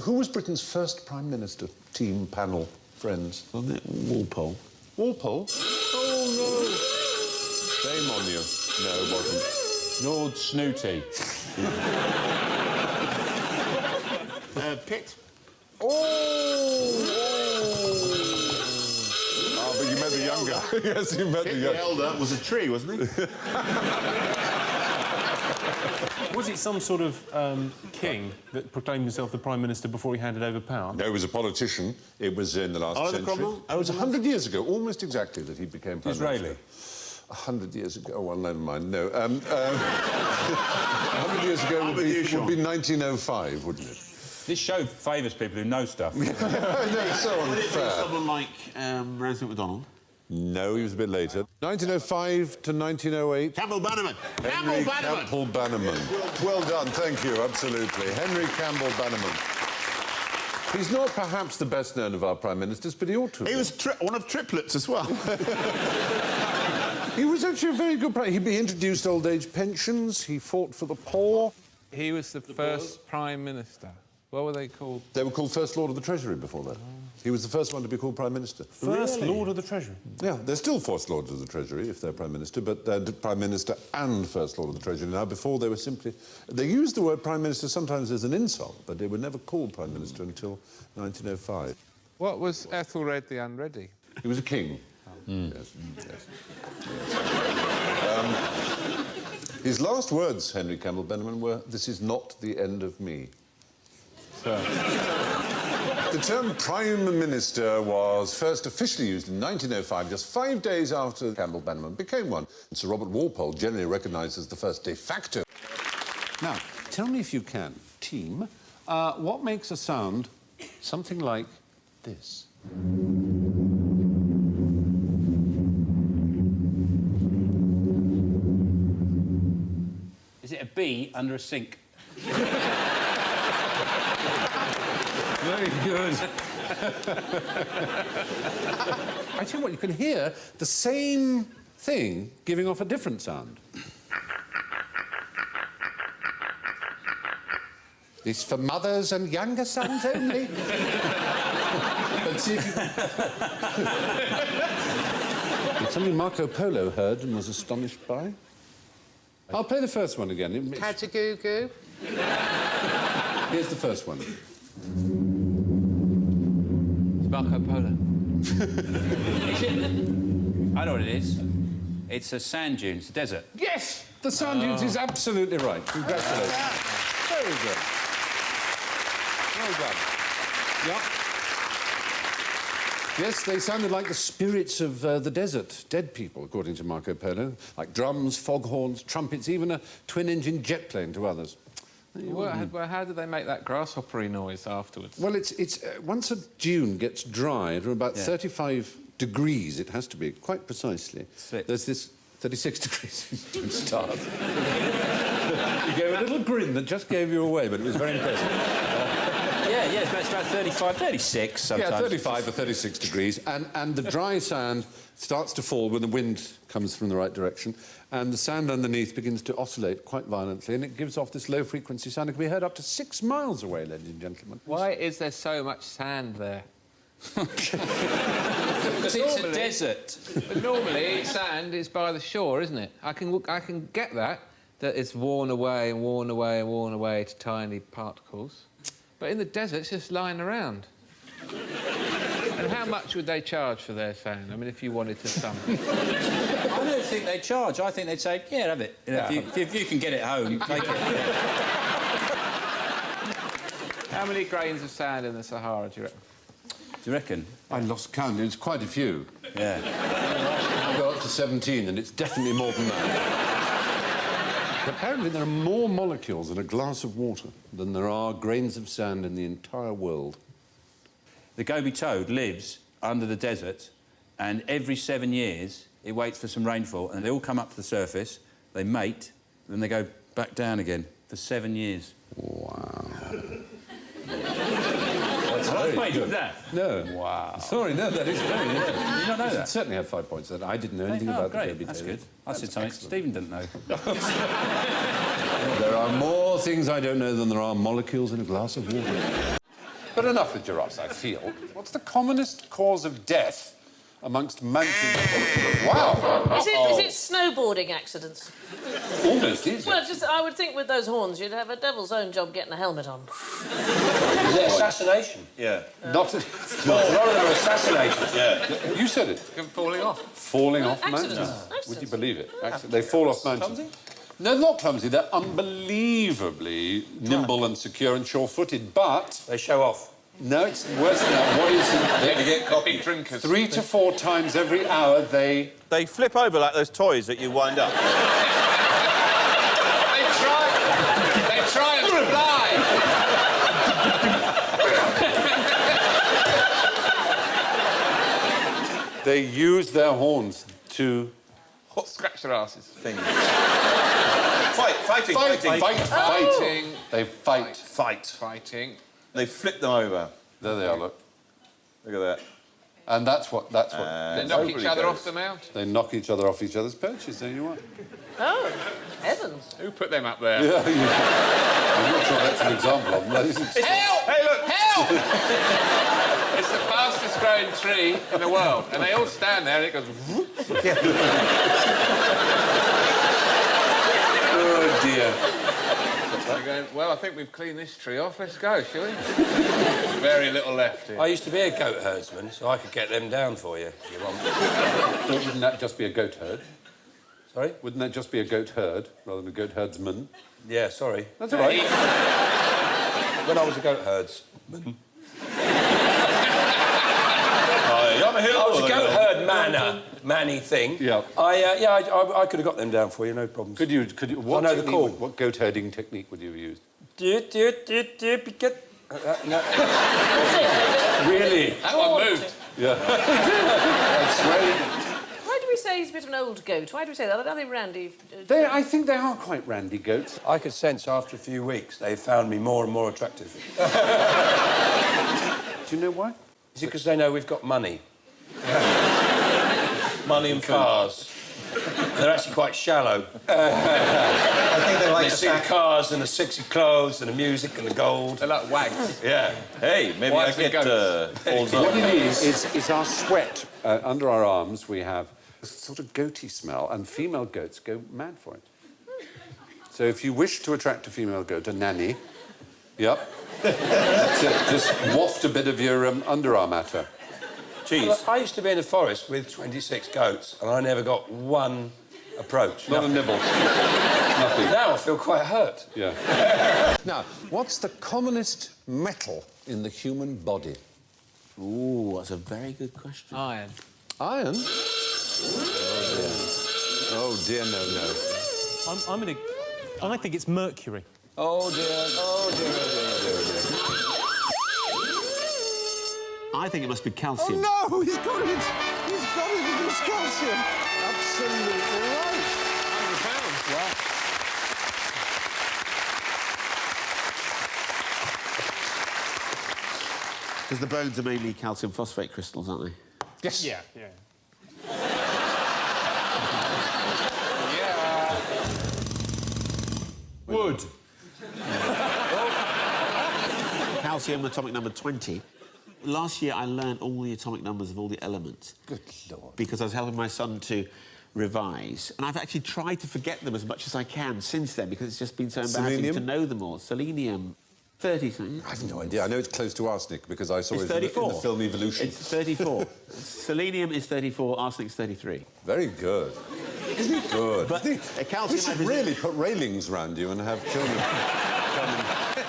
Who was Britain's first Prime Minister? Team, panel, friends. Wasn't it Walpole? Walpole? Oh, no. Shame on you. No, it wasn't. Lord Snooty. Pitt. Oh! Oh, but you meant the younger. Yes, you meant the younger. The elder was a tree, wasn't he? Was it some sort of king that proclaimed himself the Prime Minister before he handed over power? No, he was a politician. It was in the last Oliver century. Cromwell? Oh, it was 100 years ago, almost exactly, that he became Prime Disraeli. Minister. 100 years ago. Oh, well, never mind. No. 100 years ago would be 1905, wouldn't it? This show favours people who know stuff. No, it's so unfair. Someone like Roosevelt MacDonald. No, he was a bit later. 1905 to 1908. Campbell Bannerman. Henry Campbell Bannerman. Well done, thank you, absolutely. Henry Campbell Bannerman. He's not perhaps the best known of our Prime Ministers, but he ought to. He was one of triplets as well. He was actually a very good Prime Minister. He introduced old age pensions, he fought for the poor. He was the first Prime Minister. What were they called? They were called First Lord of the Treasury before that. He was the first one to be called Prime Minister. First Lord of the Treasury? Yeah, they're still First Lords of the Treasury if they're Prime Minister, but they're Prime Minister and First Lord of the Treasury now. Before they were simply... They used the word Prime Minister sometimes as an insult, but they were never called Prime Minister until 1905. What was Ethelred the Unready? He was a king. Yes, yes. His last words, Henry Campbell Bannerman, were, "This is not the end of me." The term Prime Minister was first officially used in 1905, just 5 days after Campbell Bannerman became one. And Sir Robert Walpole, generally recognised as the first de facto. Now, tell me if you can, team, what makes a sound something like this? Is it a bee under a sink? Very good. I tell you what, you can hear the same thing giving off a different sound. This for mothers and younger sons only. But see if you... It's something Marco Polo heard and was astonished by. I'll play the first one again. Catagoo-goo. Here's the first one. It's Marco Polo. Is it? I know what it is. It's a sand dune, it's a desert. Yes! The sand dunes is absolutely right. Congratulations. Very good. Well done. Yep. Yes, they sounded like the spirits of the desert, dead people, according to Marco Polo, like drums, foghorns, trumpets, even a twin-engine jet plane to others. Well, how do they make that grasshoppery noise afterwards? Well, it's once a dune gets dry at about 35 degrees, it has to be, quite precisely. There's this 36 degrees to start. You gave a little grin that just gave you away, but it was very impressive. Yeah, it's about 35, 36 sometimes. Yeah, 35 or 36 degrees, and the dry sand starts to fall when the wind comes from the right direction, and the sand underneath begins to oscillate quite violently, and it gives off this low-frequency sound. It can be heard up to 6 miles away, ladies and gentlemen. Why is there so much sand there? Because it's a desert. But normally, sand is by the shore, isn't it? I can get that it's worn away and worn away and worn away to tiny particles. But in the desert, it's just lying around. And how much would they charge for their sand? I mean, if you wanted to sum it. I don't think they'd charge. I think they'd say, yeah, have it. You know, if you can get it home, take it. How many grains of sand in the Sahara, do you reckon? Do you reckon? I lost count. It's quite a few. Yeah. I go up to 17, and it's definitely more than that. Apparently, there are more molecules in a glass of water than there are grains of sand in the entire world. The Gobi toad lives under the desert, and every 7 years it waits for some rainfall, and they all come up to the surface, they mate, then they go back down again for 7 years. Wow. That's very good. That? No. Wow. Sorry, no, that is very good. Did you not know that? Certainly have 5 points. I didn't know anything about great. the Gobi That's toad. good. I said something Stephen didn't know. There are more things I don't know than there are molecules in a glass of water. But enough with giraffes, I feel. What's the commonest cause of death amongst mountain... Wow! Is it snowboarding accidents? Almost is. Well, just I would think with those horns you'd have a devil's own job getting a helmet on. Is it assassination? Yeah. Not... A lot of them are assassinations. Yeah. You said it. Falling off. Falling off Accidents. mountains. Accidents. Would you believe it? They fall off mountains. Clumsy? No, they're not clumsy. They're unbelievably nimble and secure and sure-footed, but... They show off. No, it's worse than that. What is it? They get coffee drinkers. 3 to 4 times every hour they... They flip over like those toys that you wind up. They try and fly. They use their horns to... Scratch their asses. Fighting. Fighting. They fight. Fighting. They flip them over. There they are, look. Look at that. And that's what... They knock Nobody each other goes. off the mount. They knock each other off each other's perches, there you are. Oh, heavens. Who put them up there? Yeah, I'm not sure that's an example of them. That isn't... Help! Hey, look! Help! It's the fastest growing tree in the world, and they all stand there and it goes... Oh, dear. They're going, well, I think we've cleaned this tree off. Let's go, shall we? Very little left here. I used to be a goat herdsman, so I could get them down for you, if you want. Wouldn't that just be a goat herd? Sorry? Wouldn't that just be a goat herd rather than a goat herdsman? Yeah, sorry. That's all right. When I was a goat herdsman... I'm a hill. I was a goat herd manny thing. Yeah. I could have got them down for you, no problems. Could you... What know the technique call. What goat herding technique would you have used? No. Really? That one moved. Yeah. That's right. Why do we say he's a bit of an old goat? Why do we say that? I don't think Randy... I think they are quite randy goats. I could sense after a few weeks they found me more and more attractive. Do you know why? Is it because they know we've got money? Money and Cars. They're actually quite shallow. I think they like They see the cars and the sexy clothes and the music and the gold. They're like wags. Yeah. Hey, maybe I Wives and get balls up. What it is our sweat under our arms. We have a sort of goaty smell, and female goats go mad for it. So if you wish to attract a female goat, a nanny, yep, that's it. Just waft a bit of your underarm at her. Cheese. Well, I used to be in the forest with 26 goats and I never got one approach. Not a nibble. Nothing. Now I feel quite hurt. Yeah. Now, what's the commonest metal in the human body? Ooh, that's a very good question. Iron. Iron? Oh dear, no. I think it's mercury. Oh dear, oh dear, oh dear, oh dear, oh dear. I think it must be calcium. Oh no, he's got it. He's got it. It's calcium. Absolutely right. Because the bones are mainly calcium phosphate crystals, aren't they? Yes. Yeah. Wood. Calcium, atomic number 20. Last year, I learned all the atomic numbers of all the elements. Good Lord. Because I was helping my son to revise. And I've actually tried to forget them as much as I can since then, because it's just been so embarrassing Selenium? to know them all. Selenium, 30 something. I have no idea. I know it's close to arsenic because I saw It's it in the 34. film Evolution. It's 34. Selenium is 34, arsenic's 33. Very good. Isn't it good? But we calcium, should really put railings round you and have children come and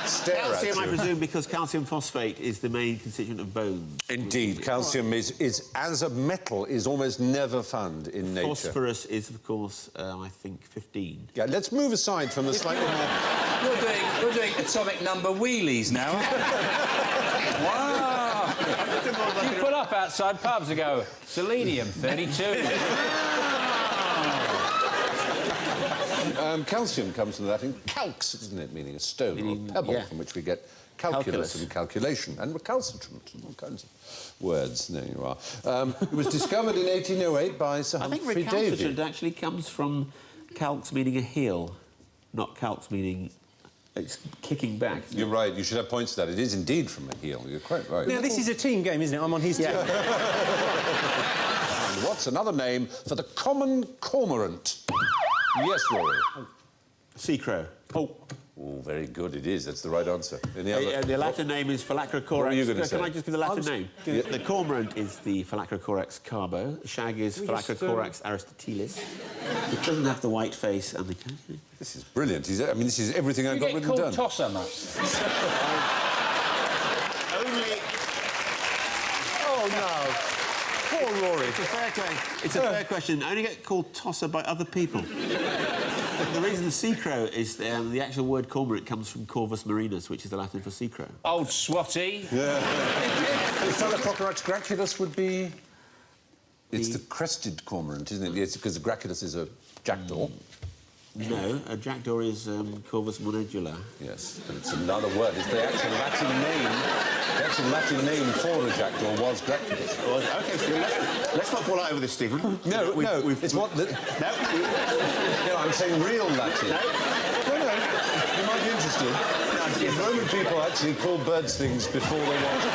stare Calcium, I at you. presume, because calcium phosphate is the main constituent of bones. Indeed, calcium is as a metal is almost never found in nature. Phosphorus is, of course, I think 15. Yeah, let's move aside from the slightly more... You're doing atomic number wheelies now. Wow! You pull up outside pubs and go, selenium, 32. Calcium comes from the Latin calx, isn't it? Meaning a stone or a pebble, yeah. from which we get calculus and calculation and recalcitrant and all kinds of words. There you are. It was discovered in 1808 by Sir I think Humphrey recalcitrant Davy. actually comes from calx meaning a hill, not calx meaning It's kicking back. You're right, you should have points for that. It is indeed from a heel, you're quite right. Now, this is a team game, isn't it? I'm on his team. And what's another name for the common cormorant? Yes, Rory. Sea crow. Oh, very good, it is. That's the right answer. Any other... The Latin name is Phylacrocorax. What are you going to say? Can I just give the Latin name? The cormorant is the Phylacrocorax carbo. The shag is Phylacrocorax aristotelis. It doesn't have the white face and the... This is brilliant. I mean, this is everything I've got written down. tosser, mate. Only... Oh, no. Poor Rory. It's a fair question. It's a fair question. I only get called tosser by other people. The reason sea crow is the actual word cormorant comes from Corvus marinus, which is the Latin for sea crow. Old swatty. Yeah. The Phylacrocorax graculus would be... It's the crested cormorant, isn't it? Yes, because the graculus is a jackdaw. No, a jackdaw is Corvus monedula. Yes, but it's another word. It's the actual Latin name. The actual Latin name for a jackdaw was graculus. OK, so let's not fall out over this, Stephen. No, it's what... No, I'm saying real Latin. No, you might be interested. If Roman people actually called birds things before they wanted.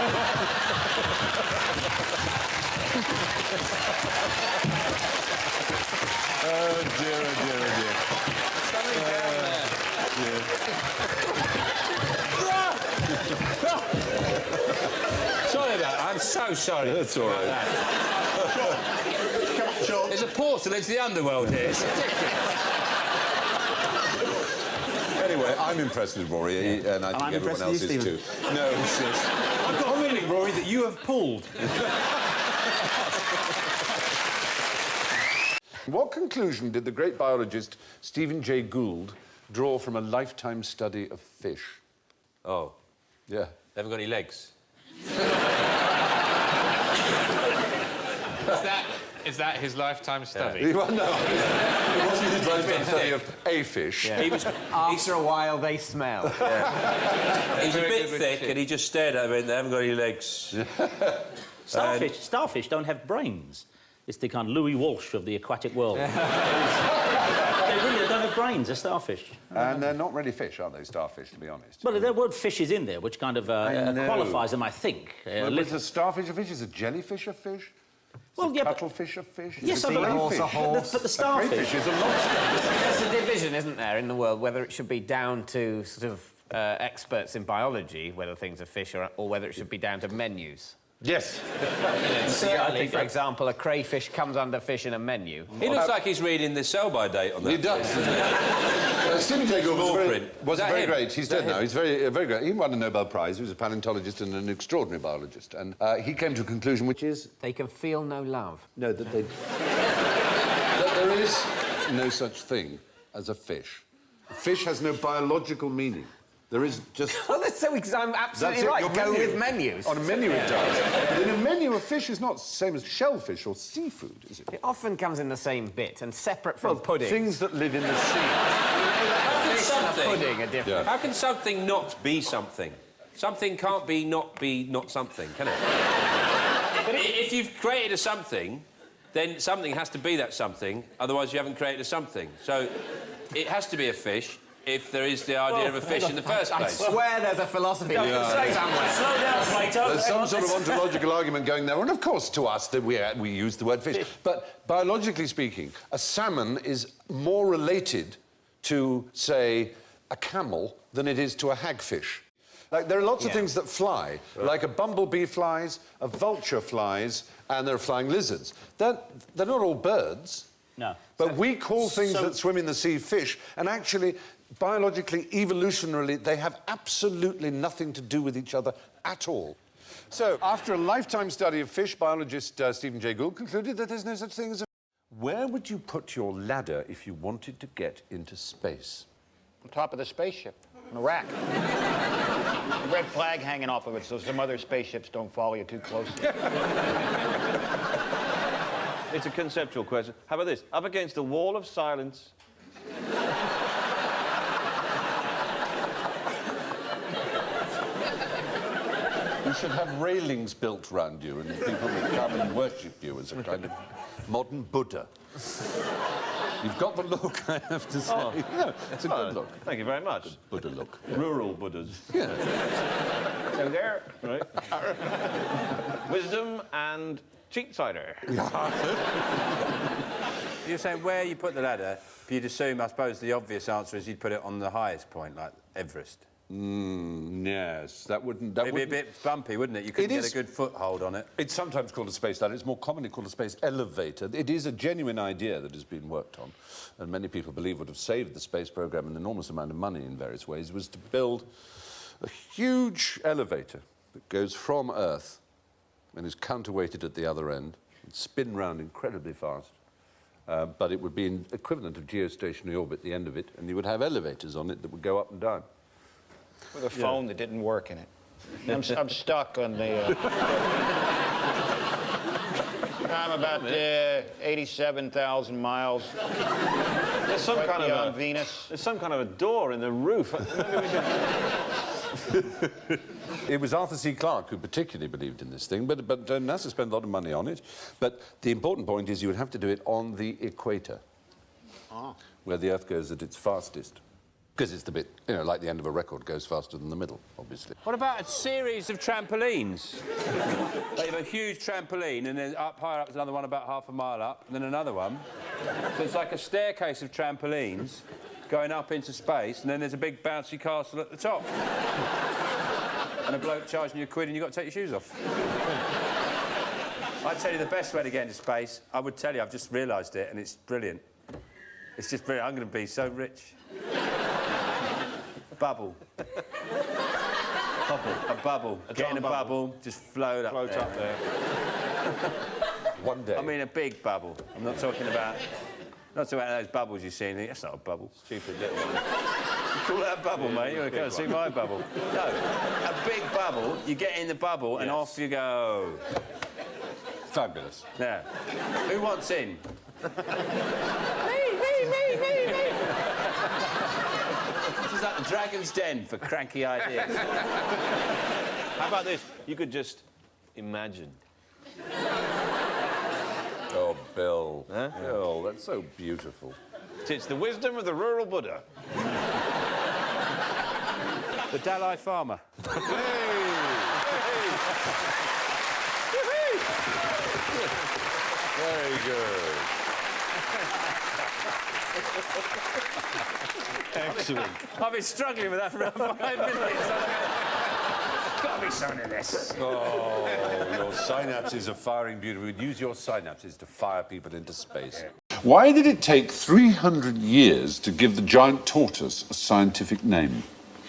Oh, dear, oh, dear, oh, dear. Something down there. Sorry about that. I'm so sorry. That's all right. There's a portal into the underworld here. It's ridiculous. Anyway, I'm impressed with Rory, and I think everyone else is too. No, it's just... I've got a feeling, Rory, that you have pulled. What conclusion did the great biologist Stephen Jay Gould draw from a lifetime study of fish? Oh, Yeah. they haven't got any legs. Is that his lifetime study? Well, no, it wasn't his lifetime study of a fish. He was... After a while, they smell. He's a bit thick, and he just stared at me, and they haven't got any legs. Starfish don't have brains. It's the kind of Louis Walsh of the aquatic world. They really don't have brains, they're starfish. And they're not really fish, are they, starfish, to be honest? Well, the word fish is in there, which kind of qualifies them, I think. Well, is a starfish a fish? Is a jellyfish a fish? Well, yeah, cuttlefish a fish? Yes, I but the starfish... crayfish is a lobster. There's a division, isn't there, in the world, whether it should be down to sort of experts in biology, whether things are fish, or whether it should be down to menus. Yes. Certainly, for example, a crayfish comes under fish in a menu. He looks like he's reading the sell-by date on that. He does, doesn't he? Stephen Jay Gould was very great. He's dead now. He's very great. He won a Nobel Prize. He was a paleontologist and an extraordinary biologist. And he came to a conclusion which is... They can feel no love. No, that there is no such thing as a fish. A fish has no biological meaning. There is just... Well, I'm absolutely right. Go with menus. On a menu it does. But in a menu, a fish is not the same as shellfish or seafood, is it? It often comes in the same bit and separate from pudding. Things that live in the sea. Fish and a pudding are different. Yeah. How can something not be something? Something can't be not something, can it? If you've created a something, then something has to be that something, otherwise you haven't created a something. So it has to be a fish if there is the idea of a fish in the first place. I swear there's a philosophy somewhere. Slow down, Plato. There's some sort of ontological argument going there, and of course to us that we use the word fish. But biologically speaking, a salmon is more related to, say, a camel than it is to a hagfish. Like, there are lots of things that fly, like a bumblebee flies, a vulture flies, and there are flying lizards. They're not all birds. No. But we call things that swim in the sea fish, and actually, biologically, evolutionarily, they have absolutely nothing to do with each other at all. So, after a lifetime study of fish, biologist Stephen Jay Gould concluded that there's no such thing as a... Where would you put your ladder if you wanted to get into space? On top of the spaceship, on a rack. A red flag hanging off of it so some other spaceships don't follow you too closely. It's a conceptual question. How about this? Up against a wall of silence. You should have railings built round you, and people will come and worship you as a kind of modern Buddha. You've got the look, I have to say. Oh. Yeah, it's a good look. Thank you very much. Buddha look. Rural Buddhas. Yeah. So there, right? Wisdom and cheap cider. You're saying where you put the ladder, you'd assume, I suppose, the obvious answer is you'd put it on the highest point, like Everest. Yes, that wouldn't... It'd be a bit bumpy, wouldn't it? You couldn't get a good foothold on it. It's sometimes called a space ladder. It's more commonly called a space elevator. It is a genuine idea that has been worked on, and many people believe would have saved the space program an enormous amount of money in various ways, was to build a huge elevator that goes from Earth and is counterweighted at the other end and spin round incredibly fast. But it would be an equivalent of geostationary orbit at the end of it, and you would have elevators on it that would go up and down. With a phone that didn't work in it. I'm stuck on the... I'm about 87,000 miles. There's some right kind of beyond Venus. There's some kind of a door in the roof. It was Arthur C. Clarke who particularly believed in this thing, but NASA spent a lot of money on it. But the important point is you would have to do it on the equator, where the Earth goes at its fastest. Because it's the bit, you know, like the end of a record goes faster than the middle, obviously. What about a series of trampolines? They have a huge trampoline, and then up higher up is another one about half a mile up, and then another one. So it's like a staircase of trampolines going up into space, and then there's a big bouncy castle at the top. And a bloke charging you £1, and you've got to take your shoes off. I'd tell you the best way to get into space, I would tell you, I've just realised it, and it's brilliant. It's just brilliant. I'm going to be so rich. Bubble. A bubble. Get in a bubble, just float up there. One day. I mean, a big bubble. I'm not talking about those bubbles you see in here. That's not a bubble. Stupid little one. You call that a bubble, mate? You want to come and see my bubble? No. A big bubble, you get in the bubble and off you go. Fabulous. Yeah. Who wants in? Me. This is like the Dragon's Den for cranky ideas. How about this? You could just imagine. Oh, Bill. Huh? Bill, that's so beautiful. It's the wisdom of the rural Buddha. The Dalai Farmer. Very good. Excellent. I've been struggling with that for about 5 minutes. Got to be something in this. Oh, your synapses are firing beautifully. Use your synapses to fire people into space. Why did it take 300 years to give the giant tortoise a scientific name?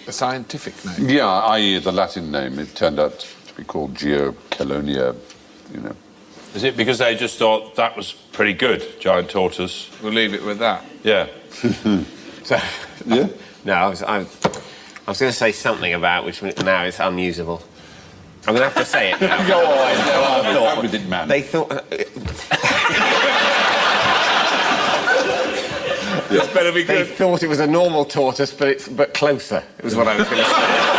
A scientific name? Yeah, i.e. the Latin name. It turned out to be called Geochelonia, you know. Is it because they just thought that was pretty good, giant tortoise? We'll leave it with that. Yeah. So, yeah? No, I was going to say something about which now is unusable. I'm going to have to say it now. Go on. Out with it, man. They thought... This better be They thought it was a normal tortoise, but closer. It was what I was going to say.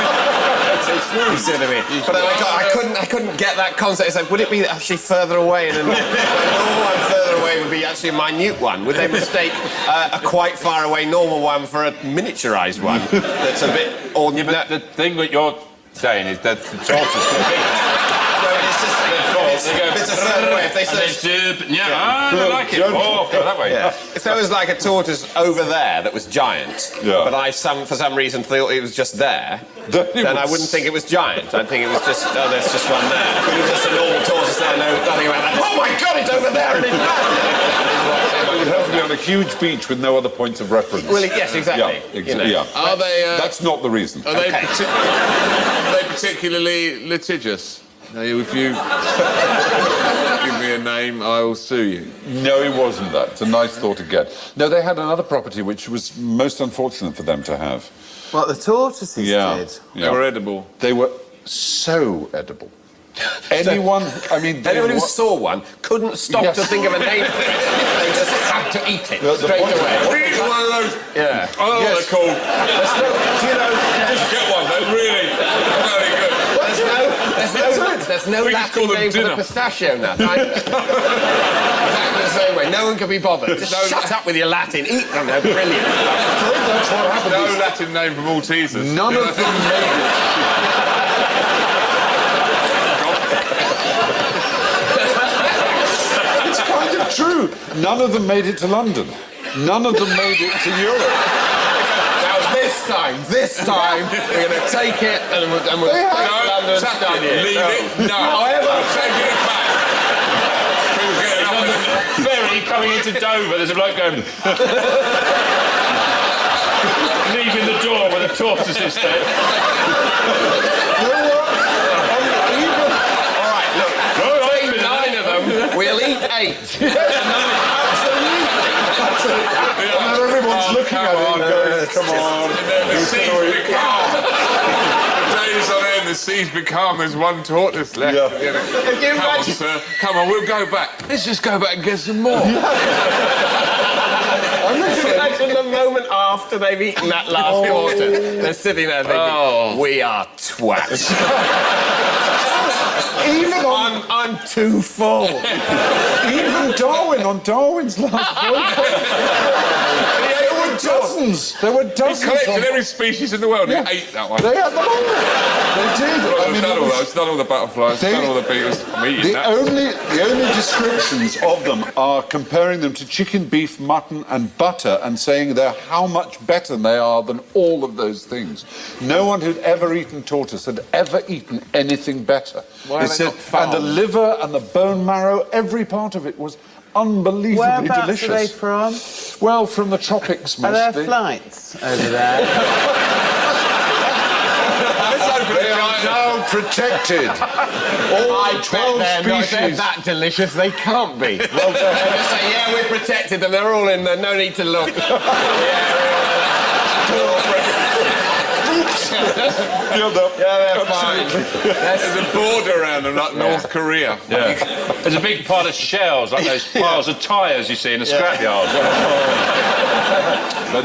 You see what I mean? But I couldn't get that concept. It's like, would it be actually further away? And a normal one further away would be actually a minute one. Would they mistake a quite far away normal one for a miniaturised one? That's a bit ordinary. Yeah, but the thing that you're saying is that the tortoise could be. It's a further away. If they said... I like it. Oh, go that way. Yeah. If there was like a tortoise over there that was giant, but I for some reason thought it was just there, then I wouldn't think it was giant. I'd think it was just, oh, there's just one there. It was just a normal tortoise there, nothing about that. Oh my God, it's over there and it's back! It would have to be on a huge beach with no other points of reference. Well, yes, exactly. Yeah. Are they... That's not the reason. Are they particularly litigious? If you give me a name, I will sue you. No, it wasn't that. It's a nice thought again. No, they had another property which was most unfortunate for them to have. What, the tortoises did? Yeah. They were edible. They were so edible. Anyone, I mean... Anyone who saw one couldn't stop to think of a name for it. They just had to eat it straight away. Really? One of those... Yeah. Oh, Yes. they're cool. Do you know... Just get one, though, really. Very good. There's no Latin name for the pistachio nut. Exactly the same way. No one can be bothered. Just shut up with your Latin. Eat them. They're brilliant. That's what happened. No Latin name for Maltesers. None of them made it. It's kind of true. None of them made it to London. None of them made it to Europe. Now this time, we're going to take it and we'll take London. Leave it. No. However, Take it back. Ferry coming into Dover, there's a bloke going... leaving the door with a tortoise instead. all right, look. Take 9 of them, we'll eat 8. And everyone's looking at it and going, come on. The seas become... The days on end, the seas become, there's one tortoise left. Can you Come on, imagine? sir. Come on, we'll go back. Let's just go back and get some more. Imagine the moment after they've eaten that last quarter. They're sitting there thinking, we are twats. Even I'm too full. Even Darwin, on Darwin's last voyage. There were dozens. He collected every species in the world and he ate that one. They had them all. They did. I've done all those, done all the butterflies, done all the beetles. I'm eating The that. only descriptions of them are comparing them to chicken, beef, mutton and butter and saying they're how much better they are than all of those things. No one who'd ever eaten tortoise had ever eaten anything better. Why are they not farmed? And the liver and the bone marrow, every part of it was unbelievably Whereabouts delicious. are they from? Well, from the tropics mostly. Are there flights over there? They are now protected. All 12 They're species. that delicious, they can't be. Well, they just say, yeah, we're protected them, they're all in there, no need to look. Yeah, they're fine. There's a border around them, like North Korea. Yeah. There's a big pile of shells, like those piles of tyres you see in a scrapyard. But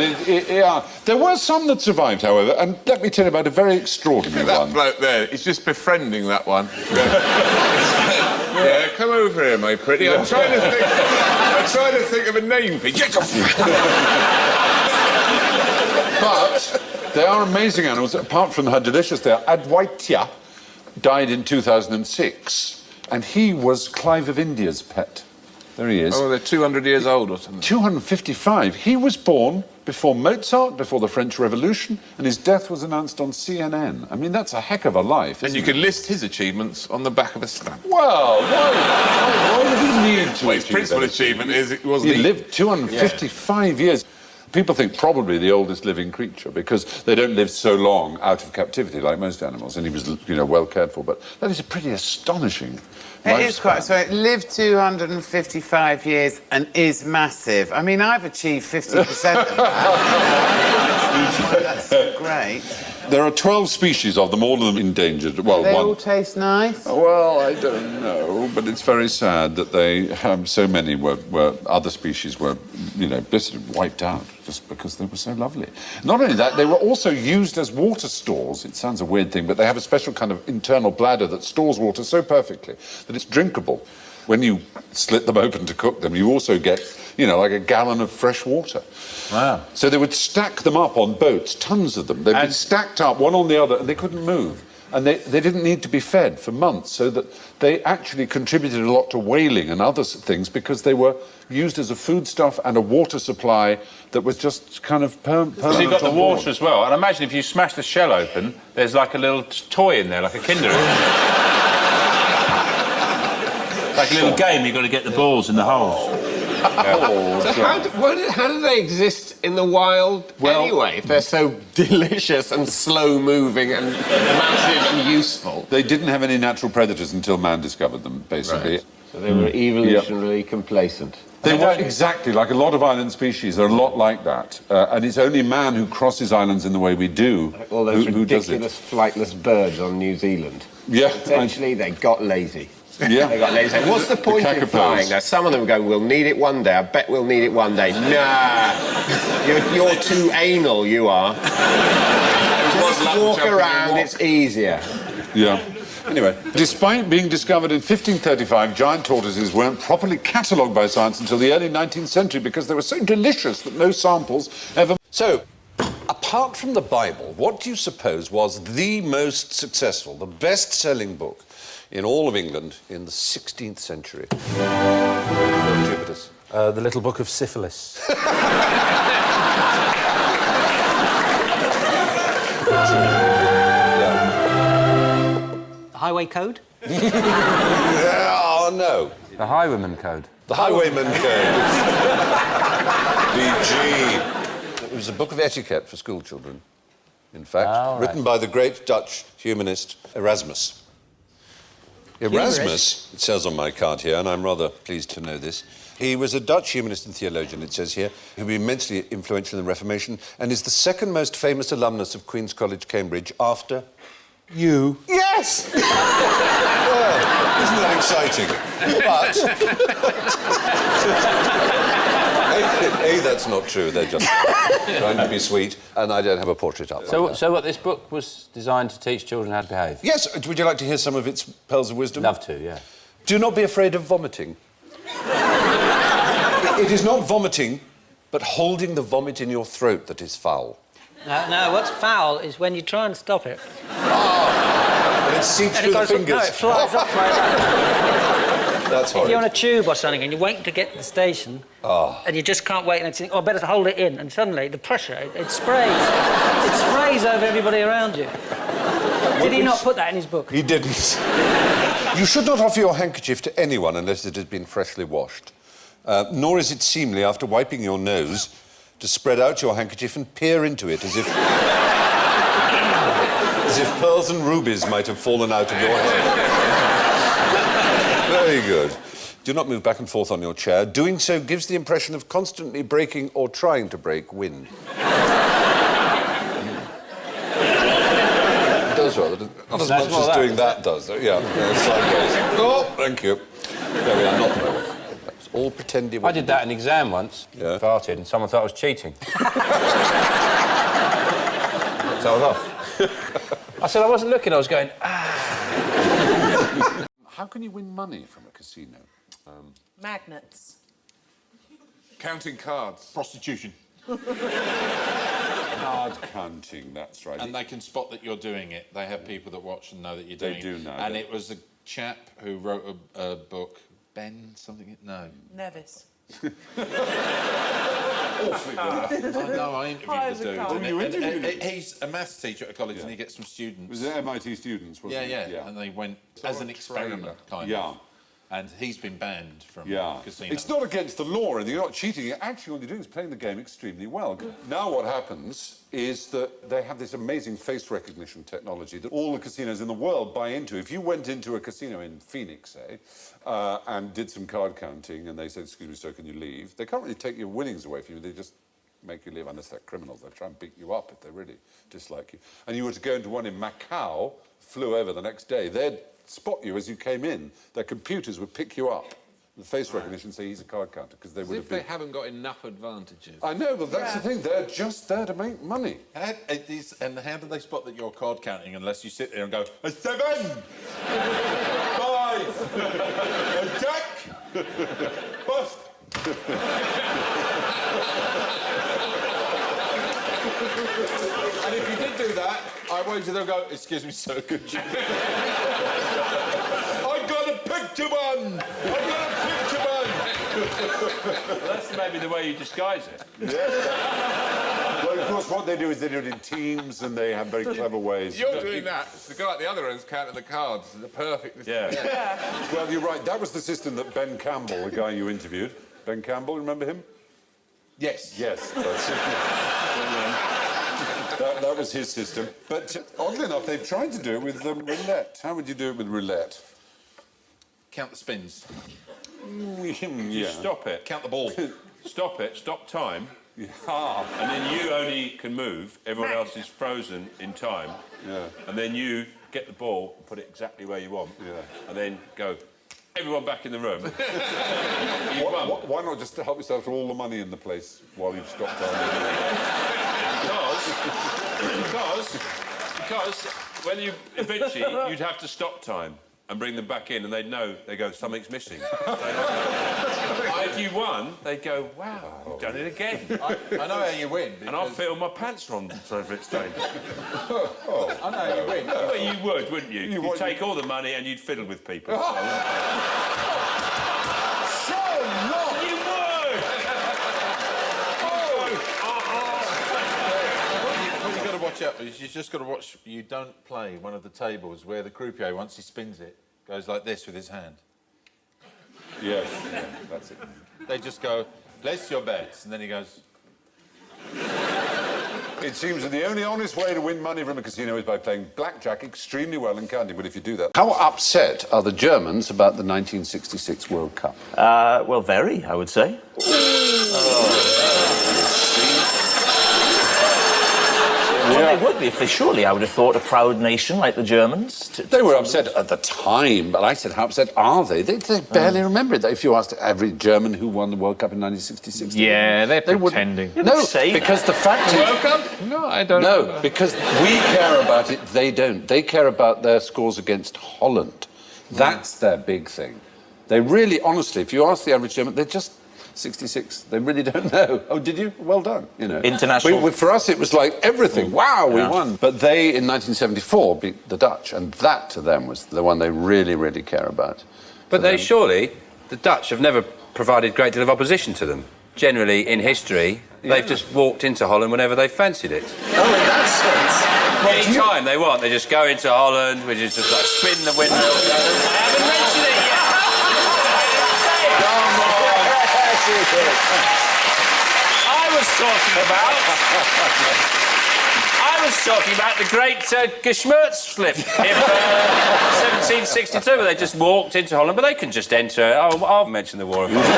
there were some that survived, however, and let me tell you about a very extraordinary That one. bloke there, he's just befriending that one. Yeah, come over here, my pretty. I'm trying to think of a name for you. But they are amazing animals, apart from how delicious they are. Adwaita died in 2006, and he was Clive of India's pet. There he is. Oh, they're 200 years old or something. 255. He was born before Mozart, before the French Revolution, and his death was announced on CNN. I mean, that's a heck of a life, And you isn't can list his achievements on the back of a stamp. Well, why would he need to Well, his achieve principal that? achievement is it wasn't... He lived 255 years. People think probably the oldest living creature because they don't live so long out of captivity like most animals, and he was, you know, well cared for. But that is a pretty astonishing It is quite... lifespan. So it lived 255 years and is massive. I mean, I've achieved 50% of that. That's great. There are 12 species of them, all of them endangered. Well, They one... all taste nice? Well, I don't know, but it's very sad that they have so many were other species were, you know, basically wiped out just because they were so lovely. Not only that, they were also used as water stores. It sounds a weird thing, but they have a special kind of internal bladder that stores water so perfectly that it's drinkable. When you slit them open to cook them, you also get, you know, like a gallon of fresh water. Wow. So they would stack them up on boats, tons of them. They'd be stacked up, one on the other, and they couldn't move. And they didn't need to be fed for months, so that they actually contributed a lot to whaling and other things because they were used as a foodstuff and a water supply that was just kind of permanent. So you've got the on board. water as well, and imagine if you smash the shell open, there's like a little toy in there, like a Kinder. Like a little game, you've got to get the balls in the holes. So how do they exist in the wild anyway, if they're so delicious and slow-moving and massive and useful? They didn't have any natural predators until man discovered them, basically. Right. So they were evolutionarily complacent. They were exactly like a lot of island species. They're a lot like that, and it's only man who crosses islands in the way we do All those who does it. ridiculous flightless birds on New Zealand. Yeah, Essentially, they got lazy. Yeah. They got lazy. What's the point in flying? Now, some of them go, we'll need it one day. I bet we'll need it one day. Nah. You're too anal, you are. Just walk around, it's easier. Yeah. Anyway, despite being discovered in 1535, giant tortoises weren't properly catalogued by science until the early 19th century because they were so delicious that no samples ever... So, apart from the Bible, what do you suppose was the most successful, the best-selling book in all of England in the 16th century? Jupiter's. The Little Book of Syphilis. Highway Code? Oh, no. The Highwayman Code. The Highwayman Code. The G. It was a book of etiquette for school children, in fact, written by the great Dutch humanist Erasmus. Erasmus, it says on my card here, and I'm rather pleased to know this, he was a Dutch humanist and theologian, it says here, who was immensely influential in the Reformation and is the second most famous alumnus of Queen's College, Cambridge, after you. Yes! Well, isn't that exciting? But... A, that's not true. They're just trying to be sweet, and I don't have a portrait up. So what, this book was designed to teach children how to behave? Yes. Would you like to hear some of its pearls of wisdom? Love to, yeah. Do not be afraid of vomiting. It is not vomiting, but holding the vomit in your throat that is foul. No, what's foul is when you try and stop it. And it seeps through the fingers. No, it flies off like that. That's horrid. If you're on a tube or something and you're waiting to get to the station and you just can't wait and you think, oh, better to hold it in, and suddenly the pressure, it sprays. It sprays over everybody around you. Did he not put that in his book? He didn't. You should not offer your handkerchief to anyone unless it has been freshly washed. Nor is it seemly, after wiping your nose, to spread out your handkerchief and peer into it as if pearls and rubies might have fallen out of your head. Very good. Do not move back and forth on your chair. Doing so gives the impression of constantly breaking or trying to break wind. It does rather. Not as much as doing that does. Yeah, sideways. Oh, thank you. There we are, not there. All pretending. I did that in an exam once. Yeah. Farted, and someone thought I was cheating. So I was off. I said I wasn't looking, I was going, How can you win money from a casino? Magnets. Counting cards. Prostitution. Card counting, that's right. And they can spot that you're doing it. They have people that watch and know that you're doing it. They do know. And it was a chap who wrote a book, Ben something, no. Nevis. Awfully good. I interviewed the dude. Oh, you interviewed him? He's a maths teacher at a college and he gets some students. Was it MIT students, wasn't it? Yeah. And they went as an experiment, kind of. And he's been banned from casinos. It's not against the law, and you're not cheating. Actually, all you're doing is playing the game extremely well. Now what happens is that they have this amazing face recognition technology that all the casinos in the world buy into. If you went into a casino in Phoenix, say, and did some card counting, and they said, excuse me, sir, can you leave? They can't really take your winnings away from you. They just make you leave, unless they're criminals. They try and beat you up if they really dislike you. And you were to go into one in Macau, flew over the next day, they'd spot you as you came in. Their computers would pick you up. The face recognition say he's a card counter, because they would have been... they haven't got enough advantages. I know, but that's the thing. They're just there to make money. And how do they spot that you're card counting unless you sit there and go, a 7, 5, a jack, bust. And if you did do that, I wager they'll go, excuse me, sir, could you... I got a picture one! I got a picture one! Well, that's maybe the way you disguise it. Yeah. Well, of course, what they do is they do it in teams, and they have very clever ways. You're doing that. The guy at the other end's counting the cards. The perfect... Yeah. Well, you're right. That was the system that Ben Campbell, the guy you interviewed. Ben Campbell, remember him? Yes. Yes, that's it. That was his system. But oddly enough, they've tried to do it with roulette. How would you do it with roulette? Count the spins. You stop it. Count the ball. Stop it, stop time. And then you only can move. Everyone else is frozen in time. And then you get the ball and put it exactly where you want. And then go, everyone back in the room. Why not just help yourself to all the money in the place while you've stopped time? Because Well, eventually, you'd have to stop time and bring them back in, and they'd know. They go, something's missing. If you won, they'd go, wow, you've done it again. I know how you win. And I'll feel my pants on over its time. I know how you win. Well, you would, wouldn't you? You'd take all the money and you'd fiddle with people. So long! You would! What you've got to watch out for is you've just got to watch. You don't play one of the tables where the croupier, once he spins it, goes like this with his hand. Yes. Yeah, that's it. They just go, place your bets, and then he goes. It seems that the only honest way to win money from a casino is by playing blackjack extremely well and counting. But if you do that... How upset are the Germans about the 1966 World Cup? Well, very, I would say. Well, they would be if they surely, I would have thought, a proud nation like the Germans. They were upset at the time, but I said, how upset are they? They barely remember it. If you asked every German who won the World Cup in 1966... Yeah, they're pretending. No, because the fact is... World Cup? No, I don't know. No, because we care about it, they don't. They care about their scores against Holland. That's their big thing. They really, honestly, if you ask the average German, they're just... 66. They really don't know. Oh, did you? Well done. You know, international. For us, it was like everything. Wow, we won. But they, in 1974, beat the Dutch, and that to them was the one they really, really care about. But surely, the Dutch have never provided a great deal of opposition to them. Generally, in history, they've just walked into Holland whenever they fancied it. Oh, in that sense. Any time they want, they just go into Holland, which is just like spin the windmill. I haven't mentioned it yet. I was talking about the great Geschmerz-slip in 1762, where they just walked into Holland, but they can just enter. I'll mention the War of Holland.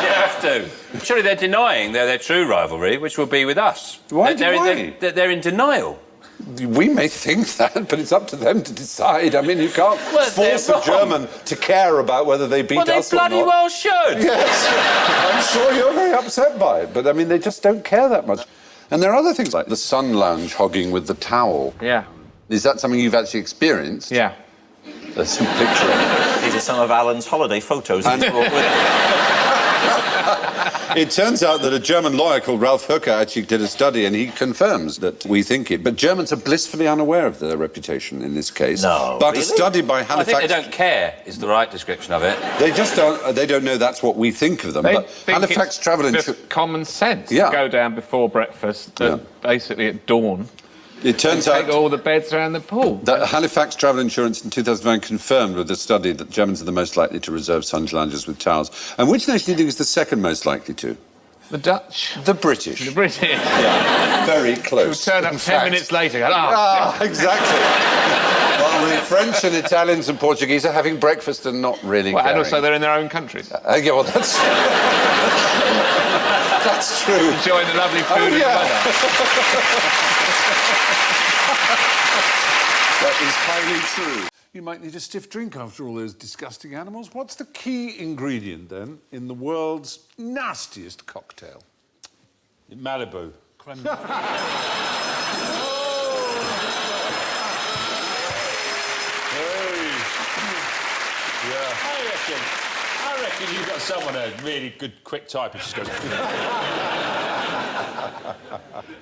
You have to. Surely they're denying their true rivalry, which will be with us. Why they're in denial. We may think that, but it's up to them to decide. I mean, you can't force a German to care about whether they beat us or not. Well, they bloody well should. Yes. I'm sure you're very upset by it, but, I mean, they just don't care that much. And there are other things like the sun lounge hogging with the towel. Yeah. Is that something you've actually experienced? Yeah. There's some picture. These are some of Alan's holiday photos that he brought with him. It turns out that a German lawyer called Ralph Hooker actually did a study, and he confirms that we think it. But Germans are blissfully unaware of their reputation in this case. No, but really? a study by Halifax... I think they don't care is the right description of it. They just don't... They don't know that's what we think of them. They but think Halifax Travel it's Insurance... just common sense Yeah. to go down before breakfast, basically at dawn. It turns take out all the beds around the pool. that Halifax Travel Insurance in 2009 confirmed with a study that Germans are the most likely to reserve sun lounges with towels. And which nation do you think is the second most likely to? The Dutch. The British. The British. Yeah, very close. Who turn up 10 minutes later and exactly. Well, the French and Italians and Portuguese are having breakfast and not really and caring. also they're in their own countries. Yeah, well, that's... that's true. Enjoying the lovely food and weather. That is highly true. You might need a stiff drink after all those disgusting animals. What's the key ingredient, then, in the world's nastiest cocktail? Malibu. Creme. I reckon you've got someone a really good, quick type who just goes...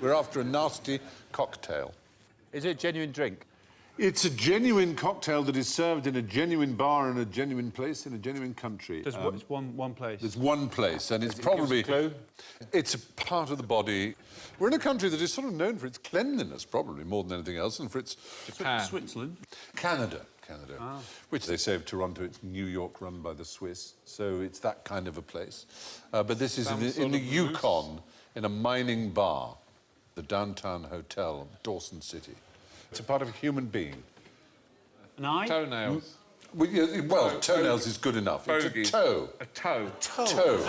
We're after a nasty cocktail. Is it a genuine drink? It's a genuine cocktail that is served in a genuine bar in a genuine place in a genuine country. It's one place. There's one place, and it's probably... Clue? It's a part of the body. We're in a country that is sort of known for its cleanliness, probably, more than anything else, and for its... Switzerland. Canada, which they say of Toronto, it's New York run by the Swiss, so it's that kind of a place. But this is in the Yukon, in a mining bar, the downtown hotel, Dawson City. It's a part of a human being. An eye? Toenails. Well, toenails is good enough. Bogey. It's a toe. A toe. Toe.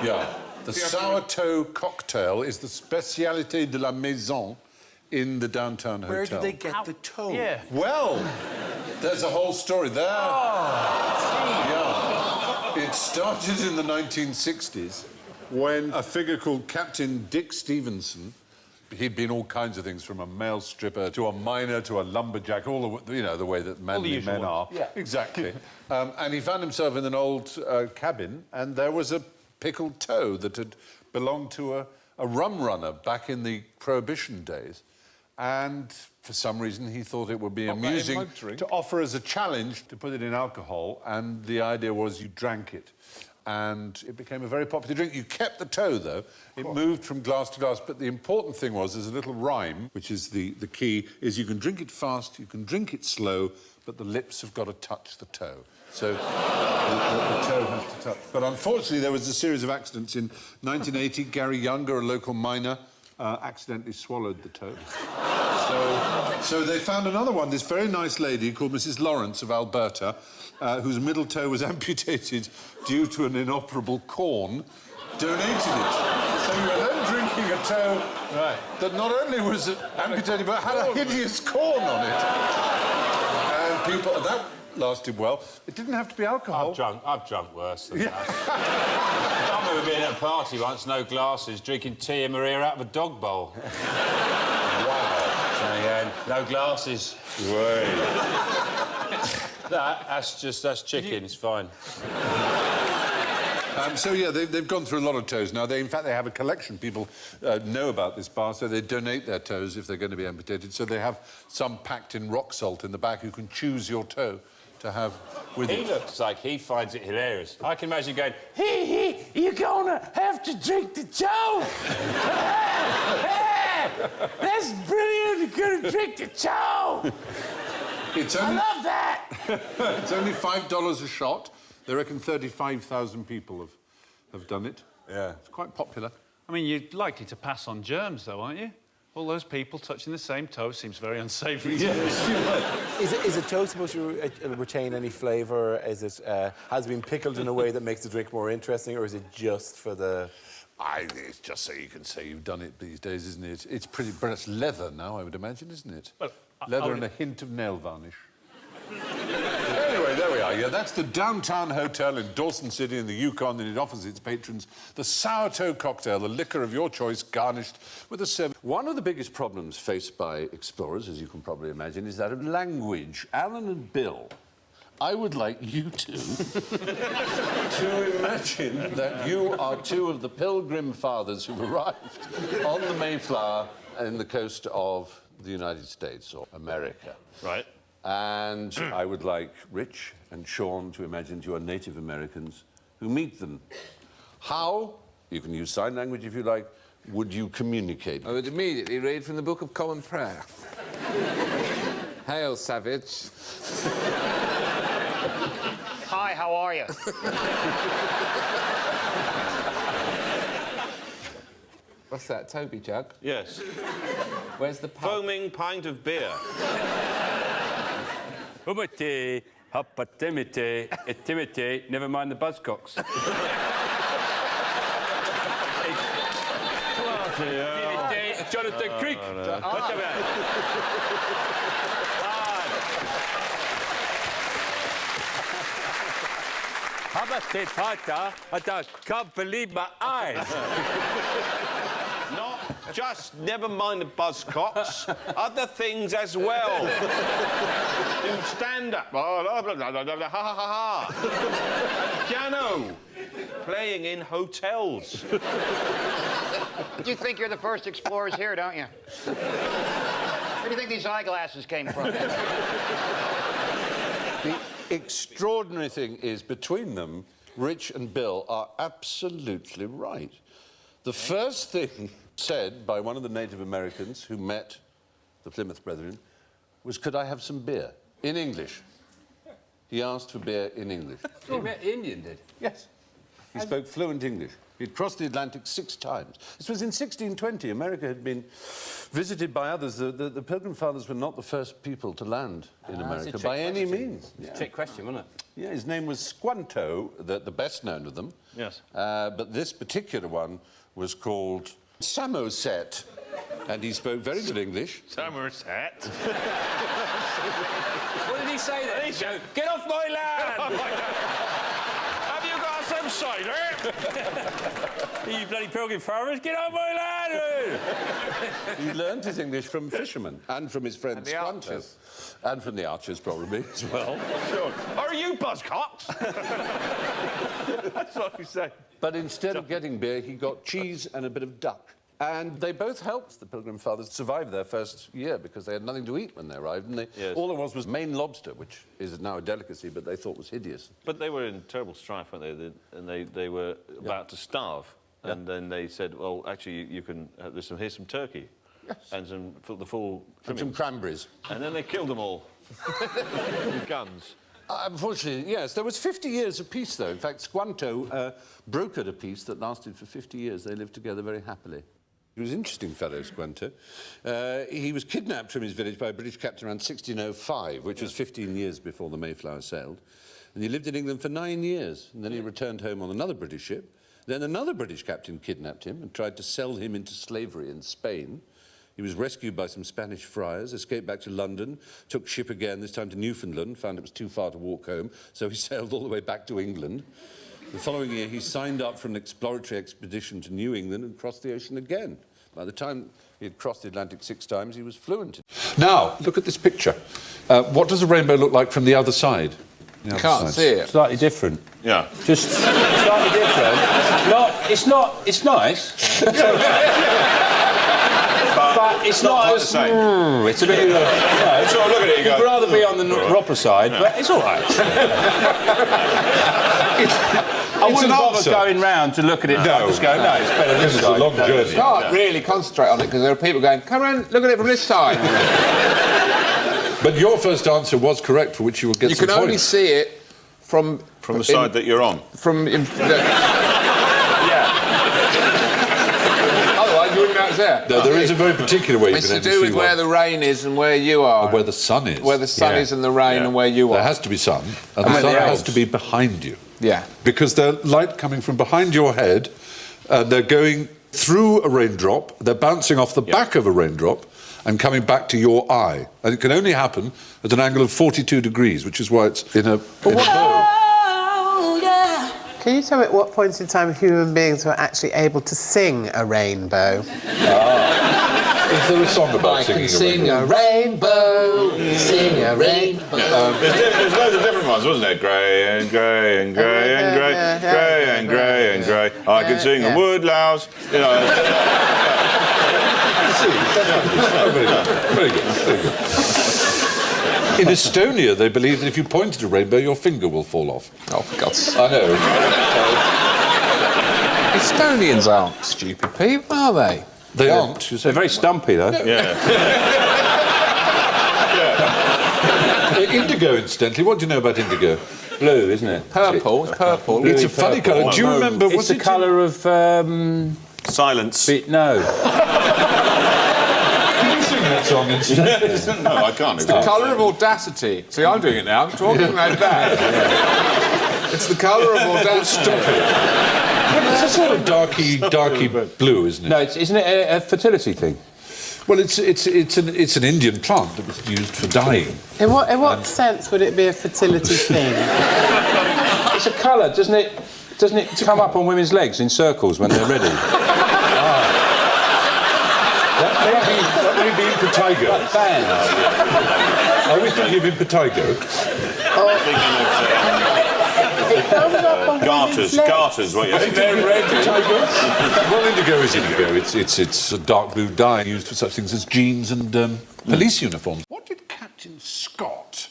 Yeah. The sour toe cocktail is the spécialité de la maison in the downtown hotel. Where did they get the toe? Yeah. Well, there's a whole story there. Yeah. It started in the 1960s when a figure called Captain Dick Stevenson he'd been all kinds of things, from a male stripper to a miner to a lumberjack, all the, you know, the way that manly men are. Yeah. Exactly. And he found himself in an old cabin, and there was a pickled toe that had belonged to a rum runner back in the Prohibition days. And for some reason, he thought it would be amusing to offer as a challenge to put it in alcohol, and the idea was you drank it. And it became a very popular drink. You kept the toe, though. It moved from glass to glass, but the important thing was there's a little rhyme, which is the key, is you can drink it fast, you can drink it slow, but the lips have got to touch the toe. So the toe has to touch. But unfortunately, there was a series of accidents. In 1980, Gary Younger, a local miner, accidentally swallowed the toe. So they found another one, this very nice lady called Mrs. Lawrence of Alberta, whose middle toe was amputated due to an inoperable corn, donated it. So you were then drinking a toe that not only was amputated, but had a hideous corn on it. And people... That lasted well. It didn't have to be alcohol. I've drunk worse than that. I remember being at a party once, no glasses, drinking tea and Maria out of a dog bowl. Wow. So, yeah, no glasses. That's chicken, it's fine. So, yeah, they've gone through a lot of toes now. In fact, they have a collection. People know about this bar, so they donate their toes if they're going to be amputated. So they have some packed in rock salt in the back. You can choose your toe to have with He it. looks like he finds it hilarious. I can imagine going, hee, you're gonna have to drink the toe! That's brilliant, you're gonna drink the toe! I love that! It's only $5 a shot. They reckon 35,000 people have done it. Yeah. It's quite popular. I mean, you're likely to pass on germs, though, aren't you? All those people touching the same toe seems very unsavoury. Yes. Is a toe supposed to retain any flavour? Is it has it been pickled in a way that makes the drink more interesting, or is it just for the? It's just so you can say you've done it these days, isn't it? It's pretty, but it's leather now, I would imagine, isn't it? Well, leather and a hint of nail varnish. Anyway, there we are. Yeah, that's the Downtown Hotel in Dawson City in the Yukon, and it offers its patrons the sour toe cocktail, the liquor of your choice, garnished with a service. One of the biggest problems faced by explorers, as you can probably imagine, is that of language. Alan and Bill, I would like you two to imagine that you are two of the Pilgrim Fathers who've arrived on the Mayflower in the coast of the United States or America. Right. And I would like Rich and Sean to imagine you are Native Americans who meet them. How, you can use sign language if you like, would you communicate? I would immediately read from the Book of Common Prayer. Hail, savage. Hi, how are you? What's that, Toby jug? Yes. Where's the pub? Foaming pint of beer. Humity, huppatimity, itimity, never mind the buzzcocks. Jonathan Creek. What's about? Habate pata, I can't believe my eyes. Not just never mind the buzzcocks, other things as well. Do stand up. Ha ha ha ha. Piano. Playing in hotels. You think you're the first explorers here, don't you? Where do you think these eyeglasses came from? The extraordinary thing is, between them, Rich and Bill are absolutely right. The first thing said by one of the Native Americans who met the Plymouth Brethren was, could I have some beer? In English. He asked for beer in English. He met the Indian, did? Yes. He spoke fluent English. He'd crossed the Atlantic 6 times. This was in 1620. America had been visited by others. The Pilgrim Fathers were not the first people to land in America by any means. It's a trick question, wasn't it? Yeah, his name was Squanto, the best known of them. Yes. But this particular one was called Samoset, and he spoke very good English. Somerset. What did he say then? Get off my land! Have you got some website, eh? You bloody pilgrim farmers, get on my ladder! He learned his English from fishermen and from his friends the archers. And from the archers, probably, as well. Sure. Are you buzzcocks? That's what he said. But instead of getting beer, he got cheese and a bit of duck. And they both helped the Pilgrim Fathers survive their first year because they had nothing to eat when they arrived. And all there was Maine lobster, which is now a delicacy, but they thought was hideous. But they were in terrible strife, weren't they? And they were about to starve. Yeah. And then they said, well, actually, you can... here's some turkey. Yes. And the full... And some cranberries. And then they killed them all. With guns. Unfortunately, yes. There was 50 years of peace, though. In fact, Squanto brokered a peace that lasted for 50 years. They lived together very happily. He was an interesting fellow, Squanto. He was kidnapped from his village by a British captain around 1605, which was 15 years before the Mayflower sailed. And he lived in England for 9 years. And then he returned home on another British ship. Then another British captain kidnapped him and tried to sell him into slavery in Spain. He was rescued by some Spanish friars, escaped back to London, took ship again, this time to Newfoundland, found it was too far to walk home, so he sailed all the way back to England. The following year, he signed up for an exploratory expedition to New England and crossed the ocean again. By the time he had crossed the Atlantic 6 times, he was fluent. Now, look at this picture. What does a rainbow look like from the other side? You can't see it. Slightly different. Yeah. Just slightly different. It's nice. But it's not as... the same. It's a bit... Sort of look at it, you go... You'd rather be on the proper side, but it's all right. I wouldn't bother going round to look at it. No. I'd just go, no, it's better this side. It's a long journey. You can't really concentrate on it because there are people going, come around, look at it from this side. But your first answer was correct, for which you will get some points. You can only see it from the side that you're on. Otherwise, you wouldn't know it's there. No, there is a very particular way you can It's to do with where the rain is and where you are. Or where the sun is. Where the sun is and the rain and where you are. There has to be sun, and the sun has to be behind you. Yeah. Because they're light coming from behind your head, and they're going through a raindrop, they're bouncing off the back of a raindrop, and coming back to your eye. And it can only happen at an angle of 42 degrees, which is why it's in a bow. Can you tell me at what point in time human beings were actually able to sing a rainbow? Is there a song about singing a rainbow? Sing a rainbow. There's loads of different ones, wasn't there? Grey and grey and grey and grey, grey and grey and grey. I can sing a woodlouse. You know. Very good. In Estonia, they believe that if you point at a rainbow, your finger will fall off. Oh, for God's sake. I know. Estonians aren't stupid people, are they? They aren't. They're very stumpy, though. No. Yeah. Indigo, incidentally. What do you know about indigo? Blue, isn't it? Purple. It's purple. It's a funny colour. Do you remember... It's the colour of... Silence. No. That song instead. No, I can't. It's the colour of audacity. See, I'm doing it now. I'm talking like that. It's the colour of audacity. Stop it. It's a sort of darky blue, isn't it? No, isn't it a fertility thing? Well, it's an Indian plant that was used for dyeing. In what sense would it be a fertility thing? It's a colour, doesn't it? Doesn't it come up on women's legs in circles when they're ready? That may be impetigo. Are we thinking of impetigo? Garters, what you're saying. Well, indigo is indigo. It's a dark blue dye used for such things as jeans and police uniforms. What did Captain Scott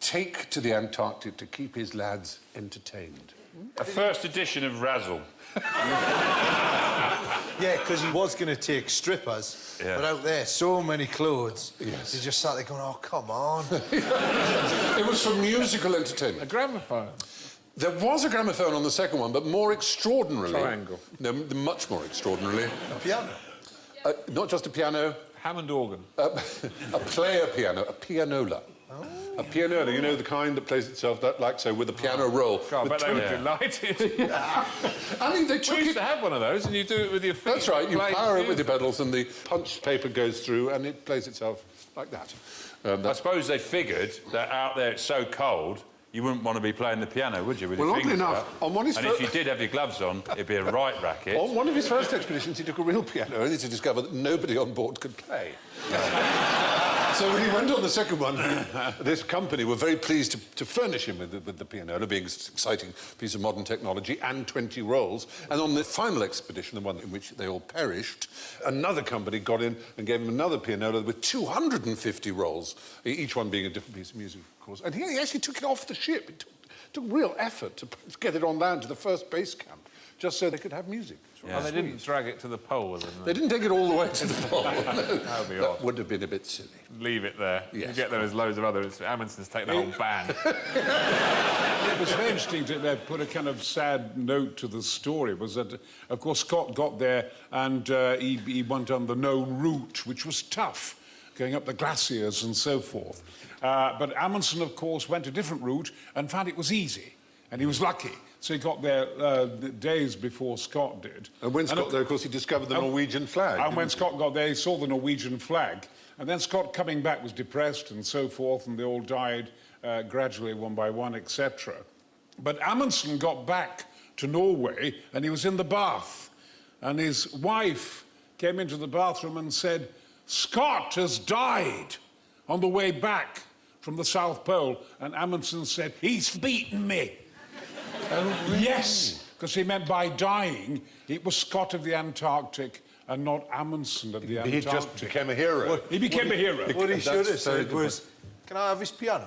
take to the Antarctic to keep his lads entertained? A first edition of Razzle. Yeah, because he was going to take strippers, but out there, so many clothes. Yes. He just sat there going, oh, come on. It was for musical entertainment. A gramophone. There was a gramophone on the second one, but more extraordinarily... Triangle. No, much more extraordinarily. A piano. Not just a piano. Hammond organ. A player piano, a pianola. Oh. A pianola, you know, the kind that plays itself like so, with a piano roll. God, I bet they were delighted. I mean, they took We used to have one of those, and you do it with your feet. That's right, you play power it with your pedals, and the punched paper goes through, and it plays itself like that. I suppose they figured that out there it's so cold, you wouldn't want to be playing the piano, would you, with your Well, oddly fingers enough, out? on one of his And if you did have your gloves on, it'd be a right racket. On one of his first expeditions, he took a real piano, only to discover that nobody on board could play. So when he went on the second one, this company were very pleased to furnish him with the pianola, being an exciting piece of modern technology, and 20 rolls. And on the final expedition, the one in which they all perished, another company got in and gave him another pianola with 250 rolls, each one being a different piece of music, of course. And he actually took it off the ship. It took real effort to get it on land to the first base camp, just so they could have music. Yeah. Oh, they didn't drag it to the pole with them? They didn't take it all the way to the pole. No. That would be odd. That would have been a bit silly. Leave it there. Yes. You get there, there's loads of others. Amundsen's taken the whole band. It was very interesting to put a kind of sad note to the story, was that, of course, Scott got there and he went on the known route, which was tough, going up the glaciers and so forth. But Amundsen, of course, went a different route and found it was easy, and he was lucky. So he got there days before Scott did. And when Scott there, of course, he discovered the Norwegian flag. And when Scott got there, he saw the Norwegian flag. And then Scott, coming back, was depressed and so forth, and they all died gradually, one by one, etc. But Amundsen got back to Norway, and he was in the bath. And his wife came into the bathroom and said, "Scott has died," on the way back from the South Pole. And Amundsen said, "He's beaten me." Oh, really? Yes, because he meant by dying, it was Scott of the Antarctic and not Amundsen of the Antarctic. He just became a hero. Well, he became a hero. What he should have said was, "Can I have his piano?"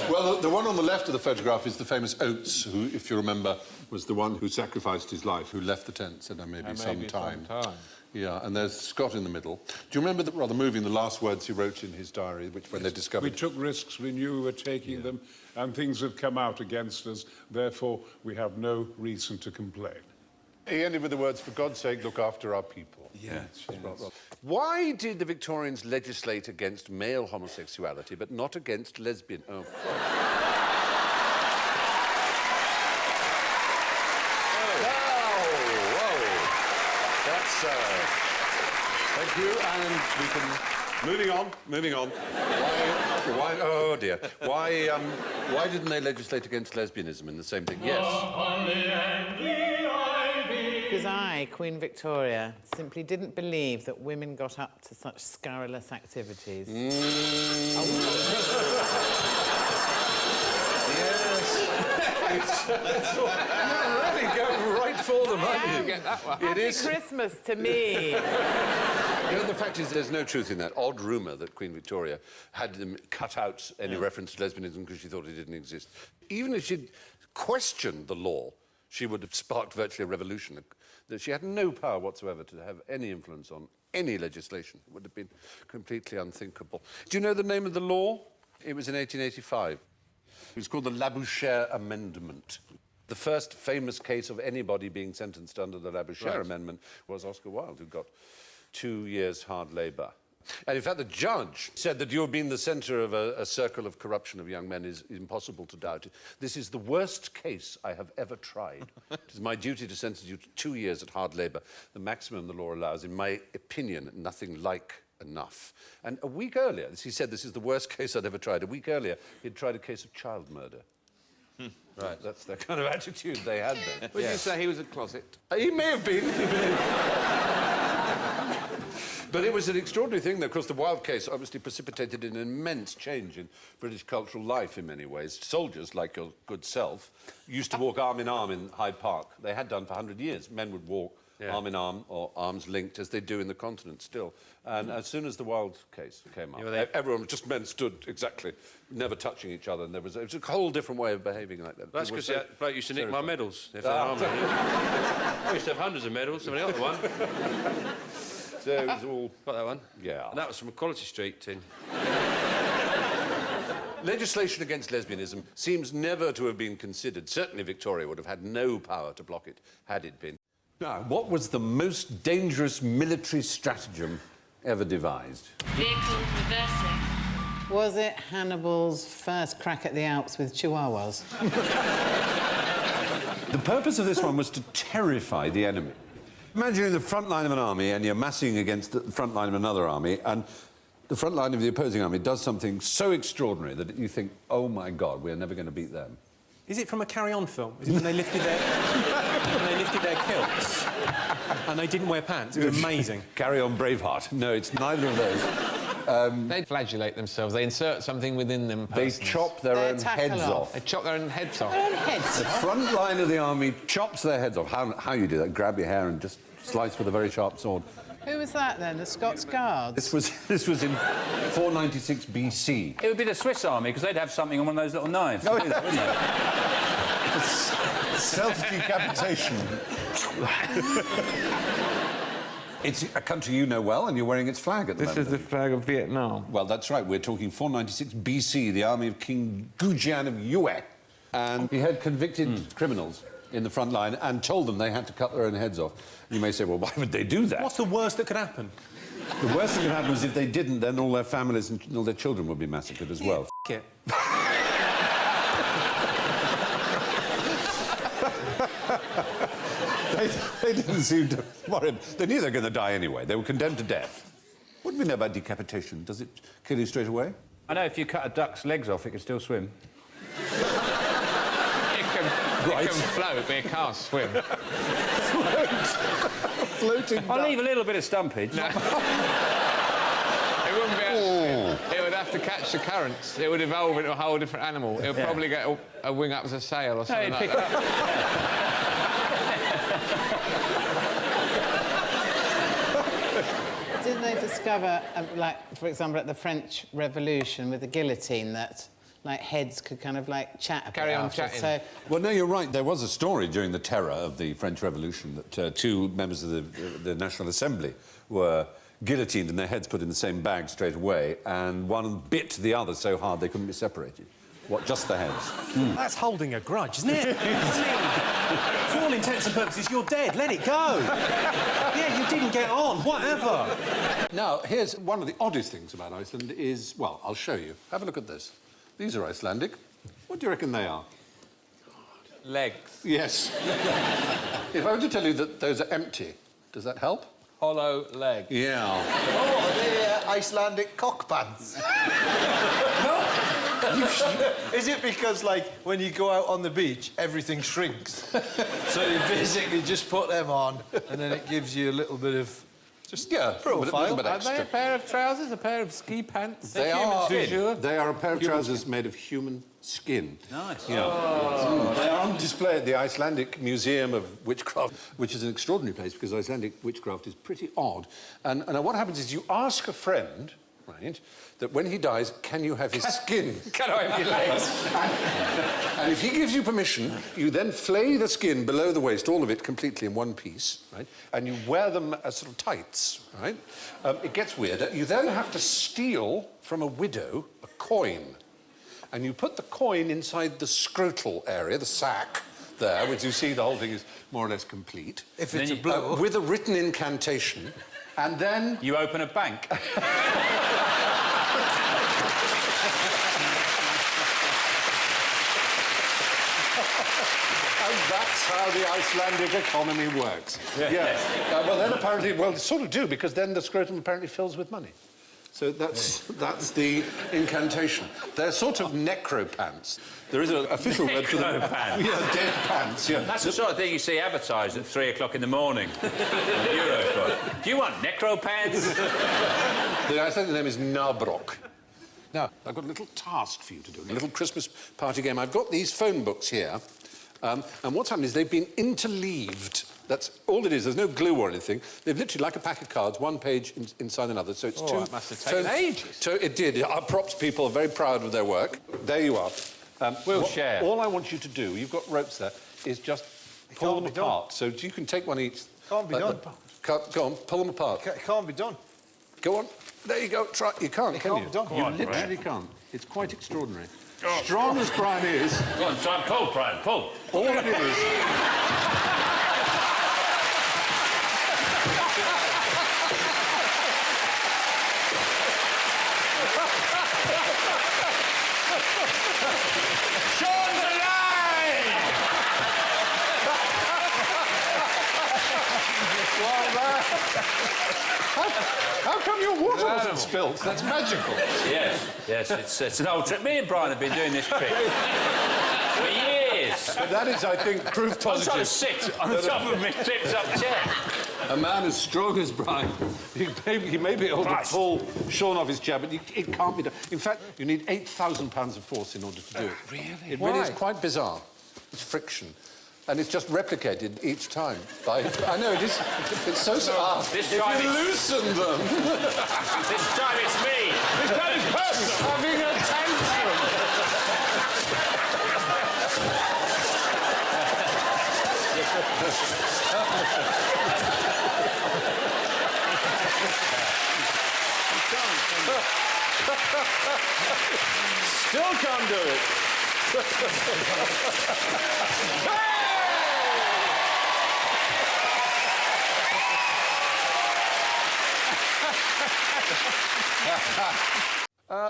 Well, the one on the left of the photograph is the famous Oates, who, if you remember, was the one who sacrificed his life, who left the tent, said, "Oh, maybe some time." Yeah, and there's Scott in the middle. Do you remember the rather moving, the last words he wrote in his diary, which when they discovered... We took risks, we knew we were taking them, and things have come out against us. Therefore, we have no reason to complain. He ended with the words, "For God's sake, look after our people." Yes. Why did the Victorians legislate against male homosexuality, but not against lesbian... Oh. Thank you, and we can... Moving on. Why... Oh, dear. Why didn't they legislate against lesbianism in the same thing? Yes. Because I, Queen Victoria, simply didn't believe that women got up to such scurrilous activities. Yes. You're really going right for them, aren't you? Get that one. Happy Christmas to me. You know, the fact is there's no truth in that odd rumour that Queen Victoria had them cut out any reference to lesbianism because she thought it didn't exist. Even if she'd questioned the law, she would have sparked virtually a revolution. That she had no power whatsoever to have any influence on any legislation. It would have been completely unthinkable. Do you know the name of the law? It was in 1885. It was called the Labouchere Amendment. The first famous case of anybody being sentenced under the Labouchere Amendment was Oscar Wilde, who got 2 years hard labour. And in fact, the judge said that you're being the centre of a circle of corruption of young men is impossible to doubt. This is the worst case I have ever tried. It is my duty to sentence you to 2 years at hard labour. The maximum the law allows, in my opinion, nothing like enough. And a week earlier, he said this is the worst case I'd ever tried. A week earlier, he'd tried a case of child murder. Right, that's the kind of attitude they had then. Would you say he was a closet? He may have been. But it was an extraordinary thing, though. Of course, the Wilde case obviously precipitated an immense change in British cultural life in many ways. Soldiers, like your good self, used to walk arm in arm in Hyde Park. They had done for 100 years. Men would walk arm in arm or arms linked, as they do in the continent still. And as soon as the Wilde case came up, everyone, just men stood exactly, never touching each other. And it was a whole different way of behaving like that. That's because that bloke used to nick my medals. If I used to have hundreds of medals. Somebody got one. So it was all... Got that one? Yeah. And that was from a Quality Street tin. Legislation against lesbianism seems never to have been considered. Certainly Victoria would have had no power to block it, had it been. Now, what was the most dangerous military stratagem ever devised? Vehicle reversing. Was it Hannibal's first crack at the Alps with chihuahuas? The purpose of this one was to terrify the enemy. Imagine you're in the front line of an army and you're massing against the front line of another army, and the front line of the opposing army does something so extraordinary that you think, oh, my God, we're never going to beat them. Is it from a Carry On film? Is it when they lifted their, kilts and they didn't wear pants? It was amazing. Carry On Braveheart. No, it's neither of those. They flagellate themselves. They insert something within them. They chop their own heads off. They chop their own heads off. Their own heads The off? front line of the army chops their heads off. How you do that? Grab your hair and just slice with a very sharp sword. Who was that then? The Scots Guards? This was in 496 BC. It would be the Swiss army, because they'd have something on one of those little knives. No, to do that, wouldn't they? Self-decapitation. It's a country you know well, and you're wearing its flag at the moment. This is the flag of Vietnam. Well, that's right. We're talking 496 BC, the army of King Gujian of Yue. And he had convicted criminals in the front line and told them they had to cut their own heads off. You may say, well, why would they do that? What's the worst that could happen? The worst that could happen is if they didn't, then all their families and all their children would be massacred as well. F*** it. They didn't seem to worry. They knew they were going to die anyway. They were condemned to death. What do we know about decapitation? Does it kill you straight away? I know if you cut a duck's legs off, it can still swim. It can float, but it can't swim. Floating I'll leave a little bit of stumpage. No. It wouldn't be able to, it would have to catch the currents. It would evolve into a whole different animal. It would probably get a wing up as a sail or something like that. Didn't they discover, like, for example, at the French Revolution with the guillotine, that like heads could kind of like chat a bit Carry on after, chatting. So Well, no, you're right. There was a story during the terror of the French Revolution that two members of the National Assembly were guillotined and their heads put in the same bag straight away, and one bit the other so hard they couldn't be separated. What, just the heads? That's holding a grudge, isn't it? For all intents and purposes, you're dead. Let it go. Yeah, you didn't get on. Whatever. Now, here's one of the oddest things about Iceland is, well, I'll show you. Have a look at this. These are Icelandic. What do you reckon they are? Legs. Yes. If I were to tell you that those are empty, does that help? Hollow leg. Yeah. Oh, are they Icelandic cock pants? Is it because, like, when you go out on the beach, everything shrinks? So you basically just put them on, and then it gives you a little bit of... Just, yeah, profile. bit Are extra. they a pair of trousers, a pair of ski pants? They are a pair of trousers made of human skin. Nice. Yeah. They are on display at the Icelandic Museum of Witchcraft, which is an extraordinary place because Icelandic witchcraft is pretty odd. And what happens is you ask a friend, right, that when he dies, can you have his skin? Can I have your legs? And if he gives you permission, you then flay the skin below the waist, all of it completely in one piece, right? And you wear them as sort of tights, right? It gets weirder. You then have to steal from a widow a coin. And you put the coin inside the scrotal area, the sac there, which you see the whole thing is more or less complete. If it's a blow. With a written incantation. And then... You open a bank. And that's how the Icelandic economy works. Yes. Well, then apparently, well, sort of do, because then the scrotum apparently fills with money. So that's the incantation. They're sort of necropants. There is an official word for them. Necropants. Yeah, dead pants, yeah. That's the sort of thing you see advertised at 3 o'clock in the morning. Euro. Do you want necro pants? The Icelandic name is Nabrok. Now, I've got a little task for you to do, a little Christmas party game. I've got these phone books here, and what's happened is they've been interleaved. That's all it is. There's no glue or anything. They've literally, like a pack of cards, one page inside another. So it's two... That must have taken ages. So it did. Our props people are very proud of their work. There you are. We'll share. All I want you to do, you've got ropes there, is just pull them apart. So you can take one each. Can't be done. Go on, pull them apart. It can't be done. Go on. There you go. Try. You can't, can you? Be done. You literally can't. It's quite extraordinary. Strong as Brian is... Go on, try and pull, Brian, pull. All it is... Sean's alive! Well, How come your water wasn't spilt? That's magical. Yes, it's an old trick. Me and Brian have been doing this trick for years. But that is, I think, proof I was trying to positive. sit on top of me tripped-up chair. A man as strong as Brian, he may be able to pull Sean off his chair, but it can't be done. In fact, you need 8,000 pounds of force in order to do it. Really? It really is quite bizarre. It's friction. And it's just replicated each time. I know, it is. It's so... This time if you it's... loosen them... This time it's me. This time it's personal. Having a tantrum. Still can't do it.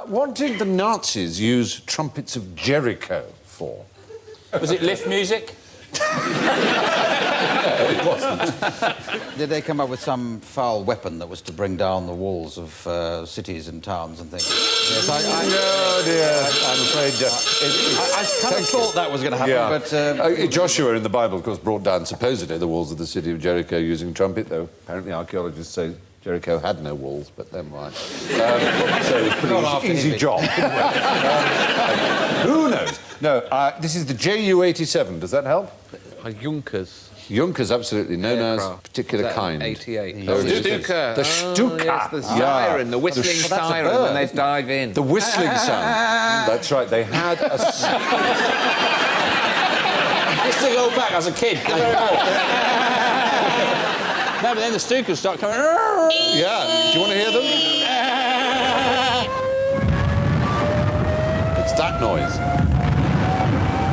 What did the Nazis use trumpets of Jericho for? Was it lift music? It wasn't. Did they come up with some foul weapon that was to bring down the walls of cities and towns and things? Yes, No, dear. I'm afraid... I kind of thought that was going to happen, but... Joshua in the Bible, of course, brought down supposedly the walls of the city of Jericho using trumpet, though apparently archaeologists say Jericho had no walls, but then right. So it's a pretty easy job. Who knows? No, this is the Ju-87. Does that help? Junkers. Junkers, absolutely. Known as a particular kind. 88. Oh, The Stuka. The Stuka. Yes, the siren, the whistling siren when they dive in. The whistling sound. That's right. They had a... I used to go back as a kid. No, but then the Stukas start coming. Yeah. Do you want to hear them? It's that noise.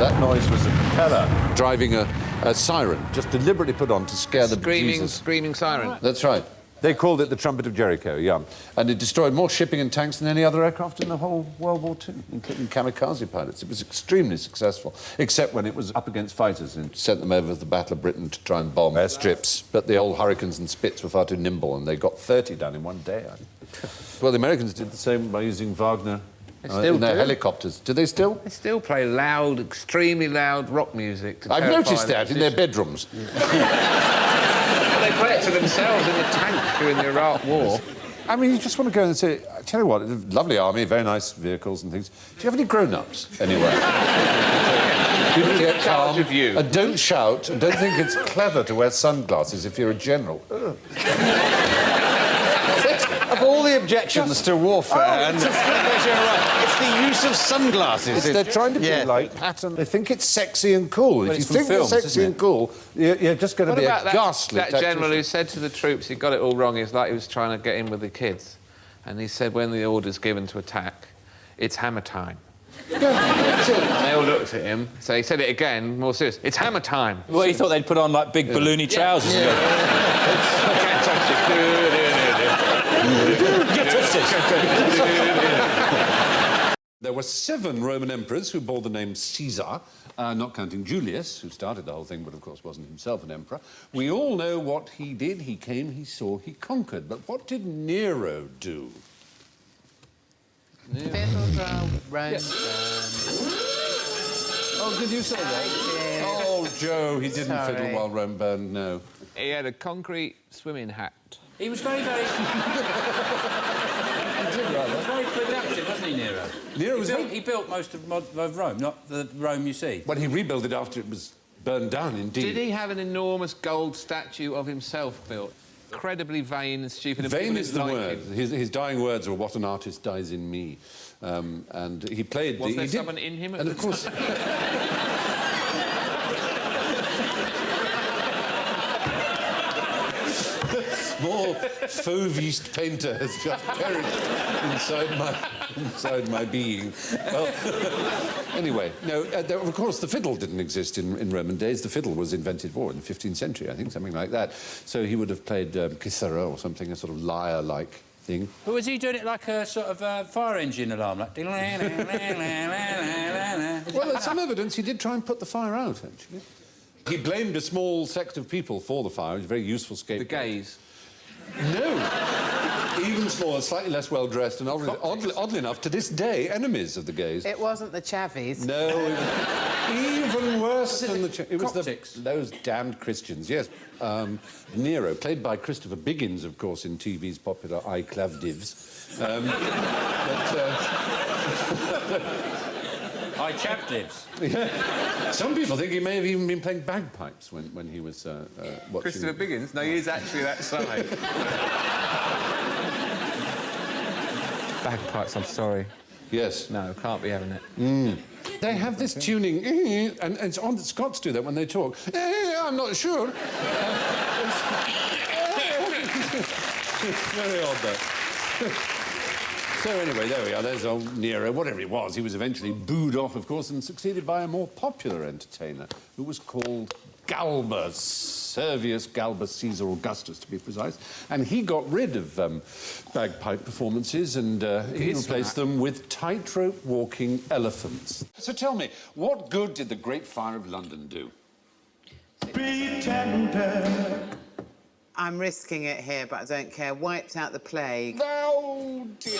That noise was a propeller driving a siren, just deliberately put on to scare the bejesus. Screaming siren. That's right. They called it the Trumpet of Jericho, yeah. And it destroyed more shipping and tanks than any other aircraft in the whole World War II, including kamikaze pilots. It was extremely successful, except when it was up against fighters and sent them over to the Battle of Britain to try and bomb airstrips. But the old Hurricanes and Spits were far too nimble, and they got 30 down in one day, I think. Well, the Americans did the same by using Wagner in their helicopters. Do they still? They still play loud, extremely loud rock music. I've noticed that in their bedrooms. They play it to themselves in the tank during the Iraq War. I mean, you just want to go and say, I tell you what, lovely army, very nice vehicles and things. Do you have any grown-ups anywhere? People get calm of you. And don't shout and don't think it's clever to wear sunglasses if you're a general. Of all the objections to warfare, and it's the use of sunglasses. They're trying to be like pattern. They think it's sexy and cool. If you think it's sexy and cool, you're just going to be a ghastly that general who said to the troops he got it all wrong. It's like he was trying to get in with the kids, and he said when the order's given to attack, it's hammer time. And they all looked at him, so he said it again, more serious. It's hammer time. Well, he thought they'd put on like big balloony trousers. There were 7 Roman emperors who bore the name Caesar, not counting Julius, who started the whole thing, but of course wasn't himself an emperor. We all know what he did. He came, he saw, he conquered. But what did Nero do? Oh, did you say that? Oh, Joe, he didn't fiddle while Rome burned, no. He had a concrete swimming hat. He was very, very... very productive, wasn't he, Nero? He built most of Rome, not the Rome you see. Well, he rebuilt it after it was burned down, indeed. Did he have an enormous gold statue of himself built? Incredibly vain and stupid. And Vain is the like word. His dying words were, "What an artist dies in me." And he played... Was there someone in him? And of course... Small Fauviste painter has just perished inside my being. Well, anyway, no, of course, the fiddle didn't exist in Roman days. The fiddle was invented, in the 15th century, I think, something like that. So he would have played Kithara or something, a sort of lyre-like thing. But was he doing it like a sort of fire engine alarm? Like... Well, there's some evidence he did try and put the fire out, actually. He blamed a small sect of people for the fire. It was a very useful scapegoat. The gays. No. Even smaller, slightly less well-dressed, and oddly enough, to this day, enemies of the gays. It wasn't the Chavies. No, it was even worse than the... It was those damned Christians, yes. Nero, played by Christopher Biggins, of course, in TV's popular I Clavdivs. I Chapdivs. Yeah. Some people think he may have even been playing bagpipes when he was watching... Christopher Biggins? No, he is actually that size. Bagpipes, I'm sorry. Yes. No, can't be having it. Mm. They have this tuning, and it's odd that Scots do that when they talk. I'm not sure. Very odd, though. So anyway, there we are. There's old Nero, whatever it was. He was eventually booed off, of course, and succeeded by a more popular entertainer who was called Galbus, Servius Galbus Caesar Augustus, to be precise. And he got rid of bagpipe performances and he replaced them with tightrope walking elephants. So tell me, what good did the Great Fire of London do? Pretender. I'm risking it here, but I don't care. Wiped out the plague. Oh, dear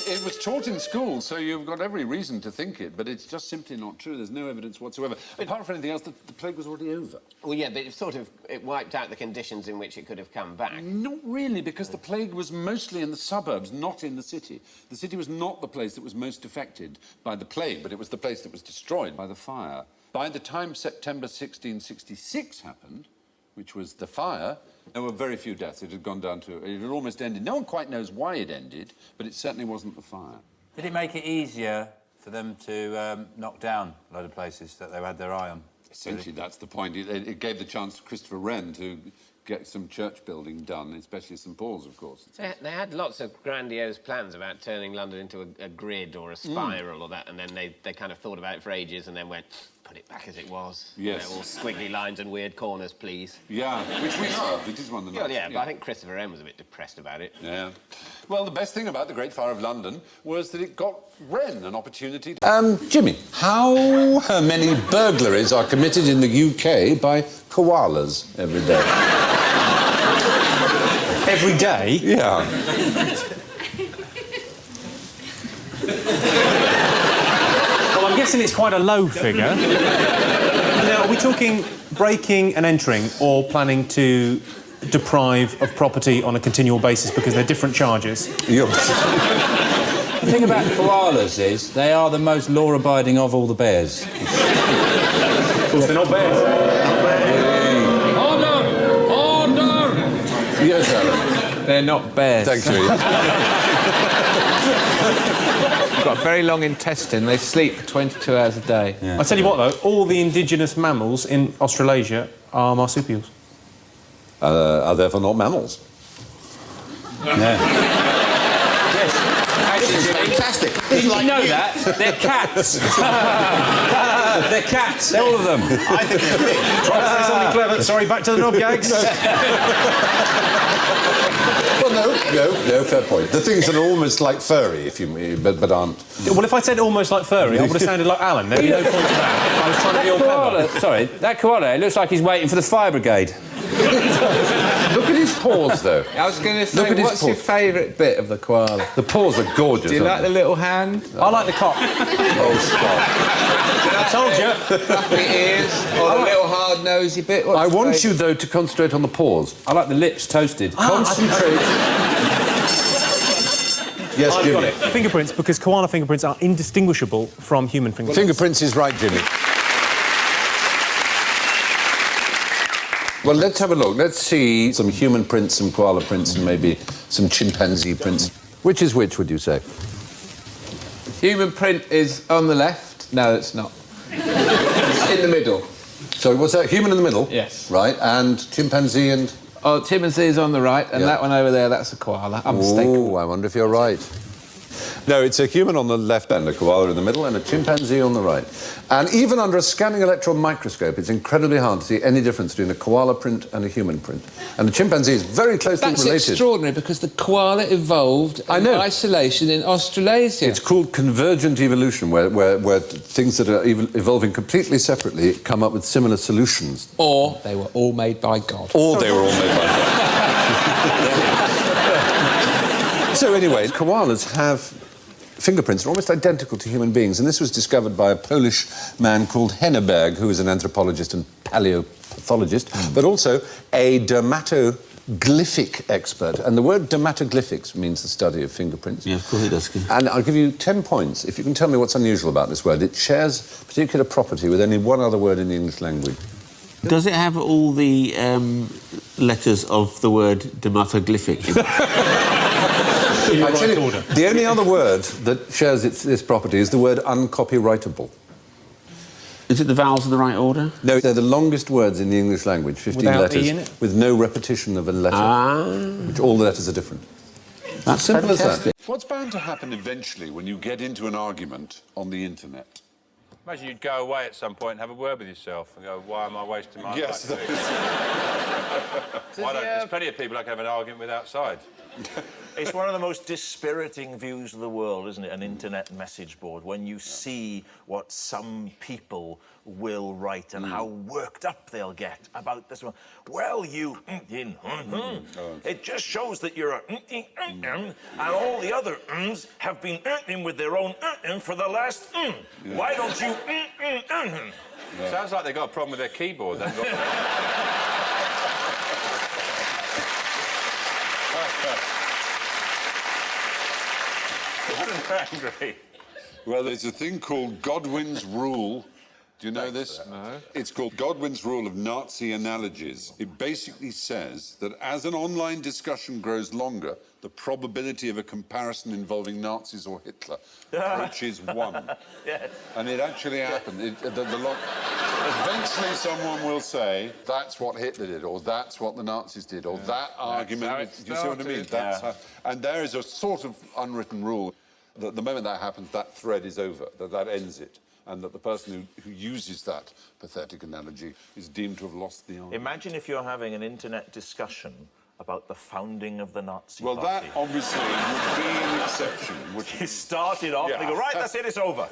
It was taught in school, so you've got every reason to think it, but it's just simply not true. There's no evidence whatsoever. Apart from anything else, the plague was already over. Well, yeah, but it wiped out the conditions in which it could have come back. Not really, because the plague was mostly in the suburbs, not in the city. The city was not the place that was most affected by the plague, but it was the place that was destroyed by the fire. By the time September 1666 happened, which was the fire, there were very few deaths. It had gone down to... It had almost ended. No one quite knows why it ended, but it certainly wasn't the fire. Did it make it easier for them to knock down a load of places that they had their eye on? Essentially, that's the point. It gave the chance to Christopher Wren to get some church building done, especially St Paul's, of course. They had lots of grandiose plans about turning London into a grid or a spiral or that, and then they kind of thought about it for ages and then went, put it back as it was. Yes. You know, all squiggly lines and weird corners, please. Yeah, which we have. It is one of the Well, yeah, but I think Christopher Wren was a bit depressed about it. Yeah. Well, the best thing about the Great Fire of London was that it got Wren an opportunity to... Jimmy, how many burglaries are committed in the UK by koalas every day? Every day? Yeah. Well, I'm guessing it's quite a low figure. Now, are we talking breaking and entering or planning to deprive of property on a continual basis because they're different charges? The thing about koalas is they are the most law-abiding of all the bears. Of course, they're not bears. Order! Yes, Alan. They're not bears. Thank you. They've got a very long intestine. They sleep for 22 hours a day. Yeah. I'll tell you what, though, all the indigenous mammals in Australasia are marsupials. Are therefore not mammals. Yeah. Yes. This is fantastic. Did you know that? They're cats. They're cats, all of them. I think they're big. Try to say something clever. Sorry, back to the knob gags. Well, no, fair point. The things that are almost like furry, but aren't. Well, if I said almost like furry, I would have sounded like Alan. There'd be no point to that. I was trying to be all clever. Sorry, that koala, it looks like he's waiting for the fire brigade. Look at his paws, though. I was going to say, what's your favourite bit of the koala? The paws are gorgeous. Do you like the little hand? I like the cock. Oh, stop. I told you. Fluffy ears, or the little hard-nosy bit. I want you, though, to concentrate on the paws. I like the lips toasted. Concentrate. Yes, I've Jimmy. got it. Fingerprints, because koala fingerprints are indistinguishable from human fingerprints. Fingerprints is right, Jimmy. Well, let's have a look. Let's see some human prints, some koala prints, and maybe some chimpanzee prints. Which is which, would you say? Human print is on the left. No, it's not. It's in the middle. So what's that? Human in the middle? Yes. Right, and chimpanzee and... Oh, chimpanzee is on the right, and that one over there, that's a koala. I'm mistaken. Oh, I wonder if you're right. No, it's a human on the left and a koala in the middle and a chimpanzee on the right. And even under a scanning electron microscope, it's incredibly hard to see any difference between a koala print and a human print. And the chimpanzee is very closely That's related. extraordinary, because the koala evolved in isolation in Australasia. It's called convergent evolution, where things that are evolving completely separately come up with similar solutions. Or they were all made by God. Or they were all made by God. So anyway, koalas have fingerprints that are almost identical to human beings, and this was discovered by a Polish man called Henneberg, who is an anthropologist and paleopathologist, but also a dermatoglyphic expert. And the word dermatoglyphics means the study of fingerprints. Yeah, of course it does. And I'll give you 10 points if you can tell me what's unusual about this word. It shares a particular property with only one other word in the English language. Does it have all the letters of the word dermatoglyphic? Actually, the only other word that shares this property is the word uncopyrightable. Is it the vowels in the right order? No, they're the longest words in the English language, 15 Without letters, E in it? with no repetition of a letter, which all the letters are different. That's simple as fantastic. that. What's bound to happen eventually when you get into an argument on the internet? Imagine you'd go away at some point and have a word with yourself and go, why am I wasting my Yes, life? Why don't, there's plenty of people I can have an argument with outside. It's one of the most dispiriting views of the world, isn't it? An internet message board, when you see what some people will write and how worked up they'll get about this one. Well, you... It just shows that you're a... and all the other have been with their own for the last... Why don't you... Sounds like they've got a problem with their keyboard. They've got... angry. Well, there's a thing called Godwin's Rule. Do you know this? No. It's called Godwin's Rule of Nazi Analogies. It basically says that as an online discussion grows longer, the probability of a comparison involving Nazis or Hitler approaches 1. Yes. And it actually happened. Eventually someone will say, that's what Hitler did, or that's what the Nazis did, or that argument... Do you see what I mean? That's how, and there is a sort of unwritten rule that the moment that happens, that thread is over, that ends it. And that the person who uses that pathetic analogy is deemed to have lost the argument. Imagine if you're having an internet discussion about the founding of the Nazi Well, Party. that obviously would be an exception. You started off, Yeah. they go, right, that's it, it's over.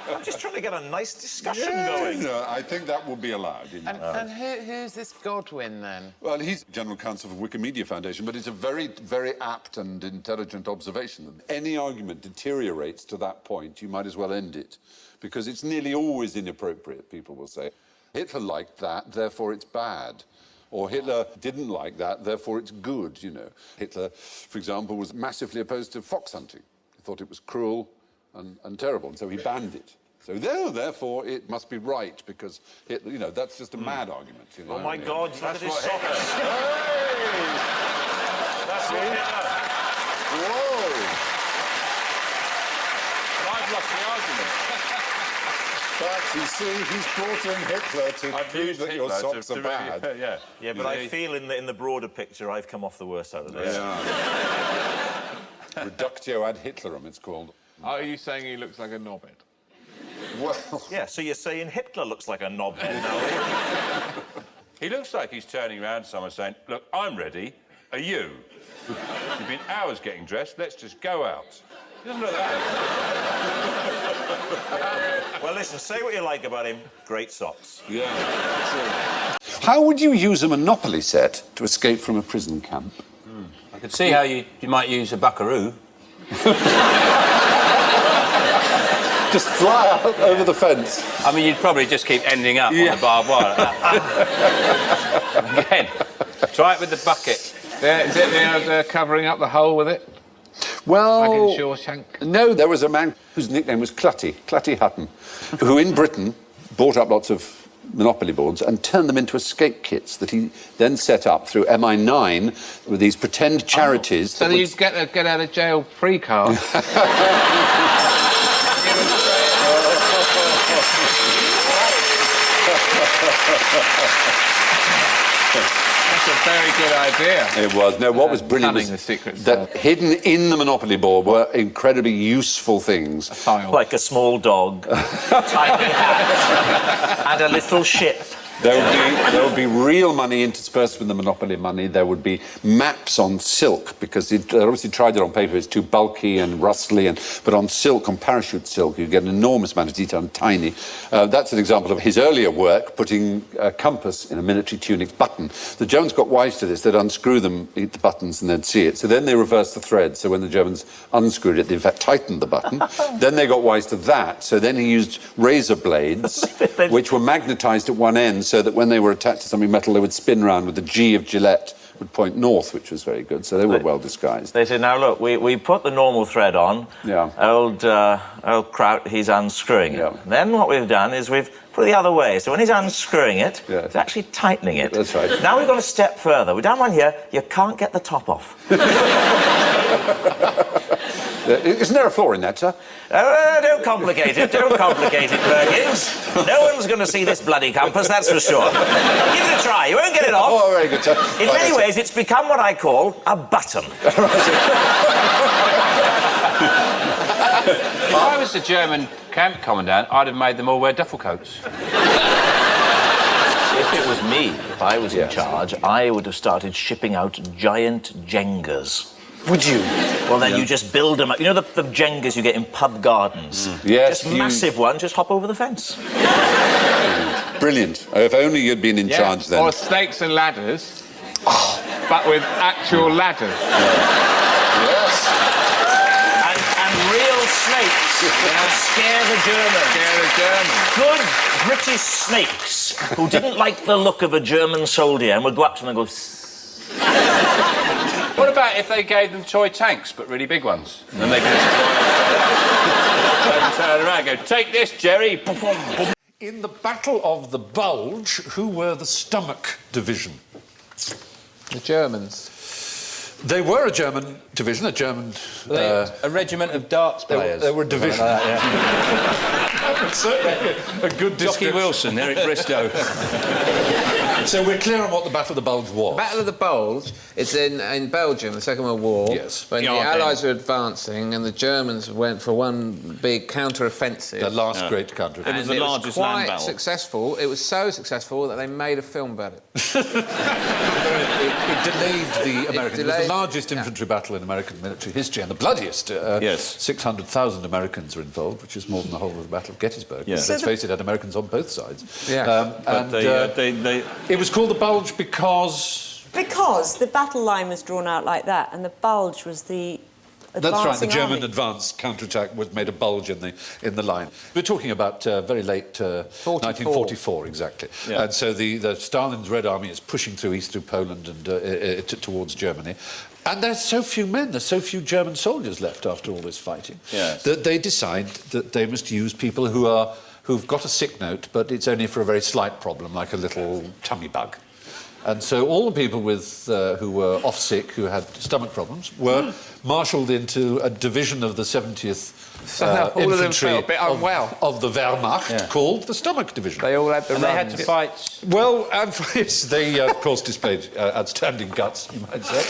I'm just trying to get a nice discussion going. No, I think that will be allowed. And who's this Godwin, then? Well, he's General Counsel for Wikimedia Foundation, but it's a very, very apt and intelligent observation that any argument deteriorates to that point, you might as well end it, because it's nearly always inappropriate, people will say. Hitler liked that, therefore it's bad. Or Hitler didn't like that, therefore it's good, you know. Hitler, for example, was massively opposed to fox hunting. He thought it was cruel and terrible, and so he banned it. So therefore it must be right, because Hitler, you know, that's just a mad argument. You know? Oh, my God, look at his socks. That's what Hitler. Whoa! I've lost the argument. But you see, he's brought in Hitler to prove that your socks are bad. Yeah, but I feel in the broader picture, I've come off the worst out of this. Yeah. Reductio ad Hitlerum, it's called. Are you saying he looks like a knobhead? Well... Yeah, so you're saying Hitler looks like a knobhead now? He looks like he's turning around to someone saying, look, I'm ready, are you? You've been hours getting dressed, let's just go out. He doesn't look that. Well, listen, say what you like about him. Great socks. Yeah, true. How would you use a Monopoly set to escape from a prison camp? I could see how you might use a buckaroo. Just fly out over the fence. I mean, you'd probably just keep ending up on the barbed wire. Again, try it with the bucket. They're covering up the hole with it? Well... Like in Shawshank? No, there was a man whose nickname was Clutty Hutton, who in Britain bought up lots of Monopoly boards and turned them into escape kits that he then set up through MI9 with these pretend charities. So that you'd get a get out of jail free card. That's a very good idea. It was. No, what was brilliant Cunning was the secret that hidden in the Monopoly board were incredibly useful things. Like a small dog, a tiny hat, and a little ship. There would be real money interspersed with the Monopoly money. There would be maps on silk, because they obviously tried it on paper. It's too bulky and rustly, but on silk, on parachute silk, you get an enormous amount of detail and tiny. That's an example of his earlier work, putting a compass in a military tunic button. The Germans got wise to this. They'd unscrew them, eat the buttons, and they'd see it. So then they reversed the thread. So when the Germans unscrewed it, they in fact tightened the button. Then they got wise to that. So then he used razor blades, which were magnetized at one end, so that when they were attached to something metal, they would spin round with the G of Gillette would point north, which was very good. So they were well disguised. They said, now look, we put the normal thread on. Yeah. Old Kraut, he's unscrewing it. Then what we've done is we've put it the other way. So when he's unscrewing it, it's actually tightening it. That's right. Now we've gone a step further. We're down one here, you can't get the top off. Isn't there a flaw in that, sir? Don't complicate it. Don't complicate it, Perkins. No one's going to see this bloody compass, that's for sure. Give it a try. You won't get it off. Oh, very good, sir. In many ways, it's become what I call a button. If I was the German camp commandant, I'd have made them all wear duffel coats. If it was me, if I was in charge, I would have started shipping out giant Jengas. Would you? Well, then you just build them up. You know the Jengas you get in pub gardens? Yes. Just massive ones, just hop over the fence. Brilliant. If only you'd been in charge then. Or snakes and ladders, but with actual ladders. Yes. And real snakes that scare the Germans. Scare the Germans. Good British snakes who didn't like the look of a German soldier and would go up to them and go... What about if they gave them toy tanks, but really big ones? And then they could turn around and go, take this, Jerry. In the Battle of the Bulge, who were the stomach division? The Germans. They were a German division, a German... a regiment of darts players. They were a division. Like that, yeah. Certainly a good description. Jockey Wilson, Eric Bristow. So we're clear on what the Battle of the Bulge was. The Battle of the Bulge is in Belgium, the Second World War. Yes. When the Allies were advancing and the Germans went for one big counter-offensive. The last great counter-offensive. It was the largest land battle. Successful. It was so successful that they made a film about it. It delayed the Americans. It was the largest infantry battle in American military history and the bloodiest. 600,000 Americans were involved, which is more than the whole of the Battle of Gettysburg. Yeah. Let's face it, had Americans on both sides. Yeah. It was called the Bulge because... Because the battle line was drawn out like that, and the bulge was the That's right. The German army. advance counterattack was made a bulge in the line. We're talking about very late 1944, exactly. Yeah. And so the Stalin's Red Army is pushing through through Poland and towards Germany. And there's so few men, there's so few German soldiers left after all this fighting, that they decide that they must use people who've got a sick note, but it's only for a very slight problem, like a little tummy bug. And so all the people who were off sick, who had stomach problems, were marshalled into a division of the 70th Infantry of the Wehrmacht called the Stomach Division. They all had the They had to fight... Well, they, of course, displayed outstanding guts, you might say.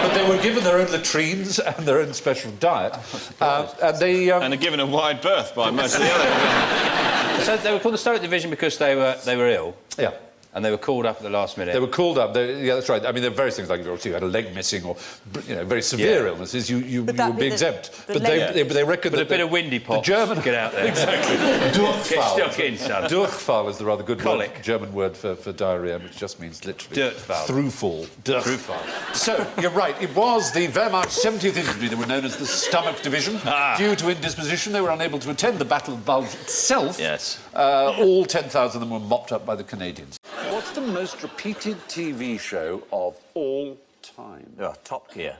But they were given their own latrines and their own special diet. And are given a wide berth by most of the others. So they were called the Stomach Division because they were ill? Yeah. And they were called up at the last minute? They were called up. Yeah, that's right. I mean, there are various things, like if you had a leg missing or, very severe illnesses, you would be exempt. But they reckon that... a bit of windy pot. The German... Get out there. Exactly. Durchfall. Get stuck in, son. Durchfall is the rather good German word for diarrhea, which just means literally... Throughfall. Durchfall. So, you're right. It was the Wehrmacht 70th Infantry that were known as the Stomach Division. Due to indisposition, they were unable to attend the Battle of Bulge itself. Yes. All 10,000 of them were mopped up by the Canadians. What's the most repeated TV show of all time? Top Gear.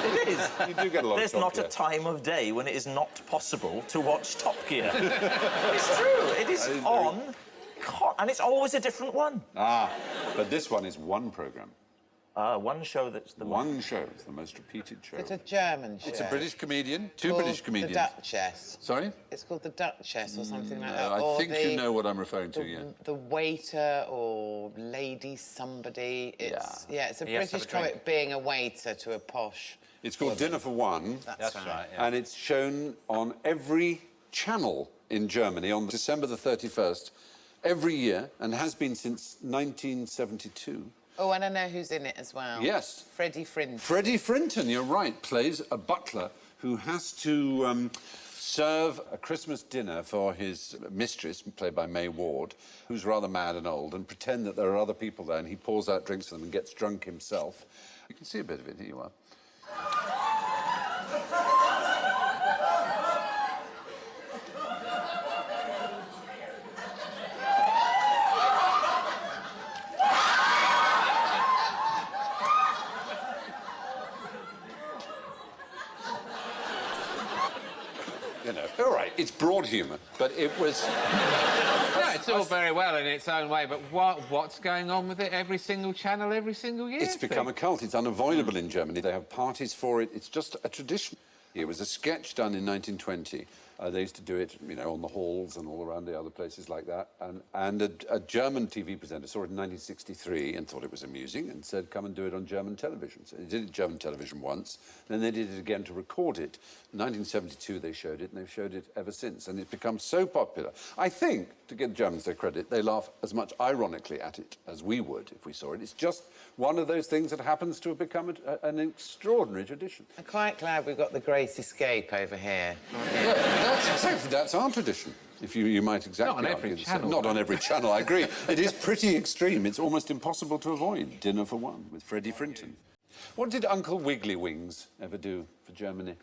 It is. You do get a lot There's of Top not Gear. a time of day when it is not possible to watch Top Gear. It's true. It is on, and it's always a different one. But this one is one programme. One show that's the one show. It's the most repeated show. It's a German show. It's a British comedian. Two Called British comedians. The Duchess. Sorry? It's called The Duchess or something like that. I Or think you know what I'm referring to, yeah. The waiter or lady somebody. It's, yeah, it's a British comic being a waiter to a posh... It's called Dinner for One. That's right, yeah. And it's shown on every channel in Germany on December the 31st every year and has been since 1972. Oh, and I know who's in it as well. Yes. Freddie Frinton. Freddie Frinton, you're right, plays a butler who has to serve a Christmas dinner for his mistress, played by May Ward, who's rather mad and old, and pretend that there are other people there, and he pours out drinks for them and gets drunk himself. You can see a bit of it, here you are. You know, all right, it's broad humour, but it was... Yeah, it's all very well in its own way, but what's going on with it every single channel, every single year? It's become a cult. It's unavoidable in Germany. They have parties for it. It's just a tradition. It was a sketch done in 1920. They used to do it, you know, on the halls and all around the other places like that. And a German TV presenter saw it in 1963 and thought it was amusing and said, come and do it on German television. So they did it on German television once, then they did it again to record it. In 1972 they showed it, and they've showed it ever since. And it's become so popular. I think, to give the Germans their credit, they laugh as much ironically at it as we would if we saw it. It's just one of those things that happens to have become an extraordinary tradition. I'm quite glad we've got the Great Escape over here. That's our tradition. If you might exactly... Not on every channel. Not on every channel, I agree. It is pretty extreme. It's almost impossible to avoid. Dinner for One with Freddie Frinton. What did Uncle Wiggly Wings ever do for Germany?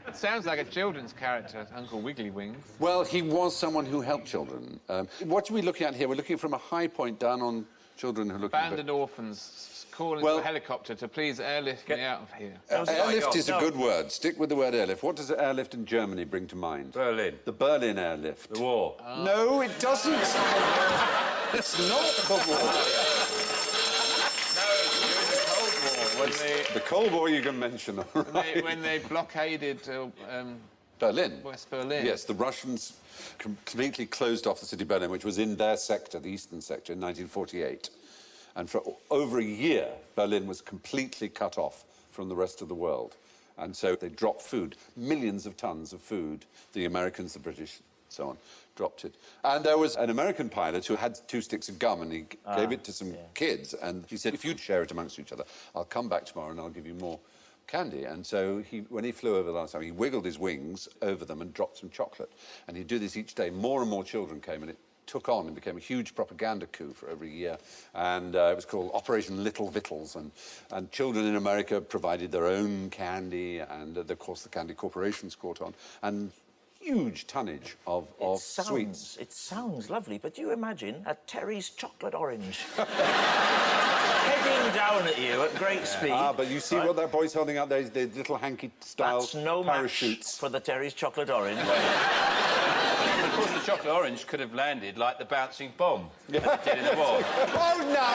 It sounds like a children's character, Uncle Wiggly Wings. Well, he was someone who helped children. What are we looking at here? We're looking from a high point down on children who are looking... Abandoned orphans calling to a helicopter to please airlift me out of here. Airlift is a good word. Stick with the word airlift. What does airlift in Germany bring to mind? Berlin. The Berlin airlift. The war. No, it doesn't. It's not the war. The Cold War you can mention, all right. When they blockaded Berlin. West Berlin. Yes, the Russians completely closed off the city of Berlin, which was in their sector, the eastern sector, in 1948. And for over a year, Berlin was completely cut off from the rest of the world. And so they dropped food, millions of tons of food. The Americans, the British, so on, dropped it. And there was an American pilot who had 2 sticks of gum, and he gave it to some kids, and he said, if you'd share it amongst each other, I'll come back tomorrow and I'll give you more candy. And so when he flew over the last time, he wiggled his wings over them and dropped some chocolate. And he'd do this each day. More and more children came, and it took on and became a huge propaganda coup for every year. And it was called Operation Little Victuals. And children in America provided their own candy, and of course the candy corporations caught on. And huge tonnage of sweets. It sounds lovely, but do you imagine a Terry's chocolate orange heading down at you at great speed? But you see what that boy's holding out there is the little hanky-style That's no parachutes. match for the Terry's chocolate orange. Of course, the chocolate orange could have landed like the bouncing bomb that it did in the war. Oh, no.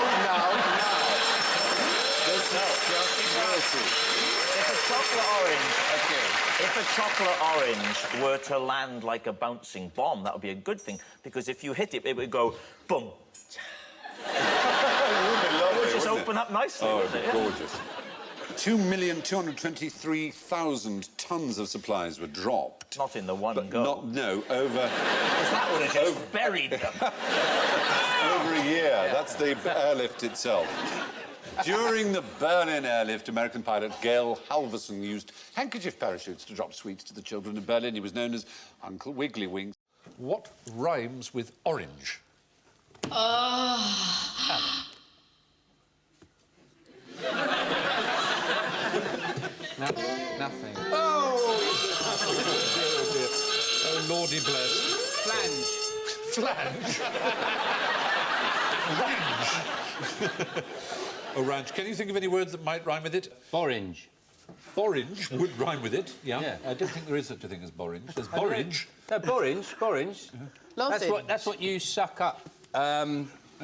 If a chocolate orange were to land like a bouncing bomb, that would be a good thing, because if you hit it, it would go boom. It would just open up nicely. Oh, it'd be gorgeous. 2,223,000 tons of supplies were dropped. Not in the one go. No, over... Because that would have just buried them. Over a year. Yeah. That's the airlift itself. During the Berlin airlift, American pilot Gail Halvorson used handkerchief parachutes to drop sweets to the children in Berlin. He was known as Uncle Wiggly Wings. What rhymes with orange? Nothing. Oh, dear. Oh, Lordy bless. Flange. Flange. Orange. Can you think of any words that might rhyme with it? Orange. Orange would rhyme with it, yeah. I don't think there is such a thing as borage. There's borage. No, borage. That's what you suck up.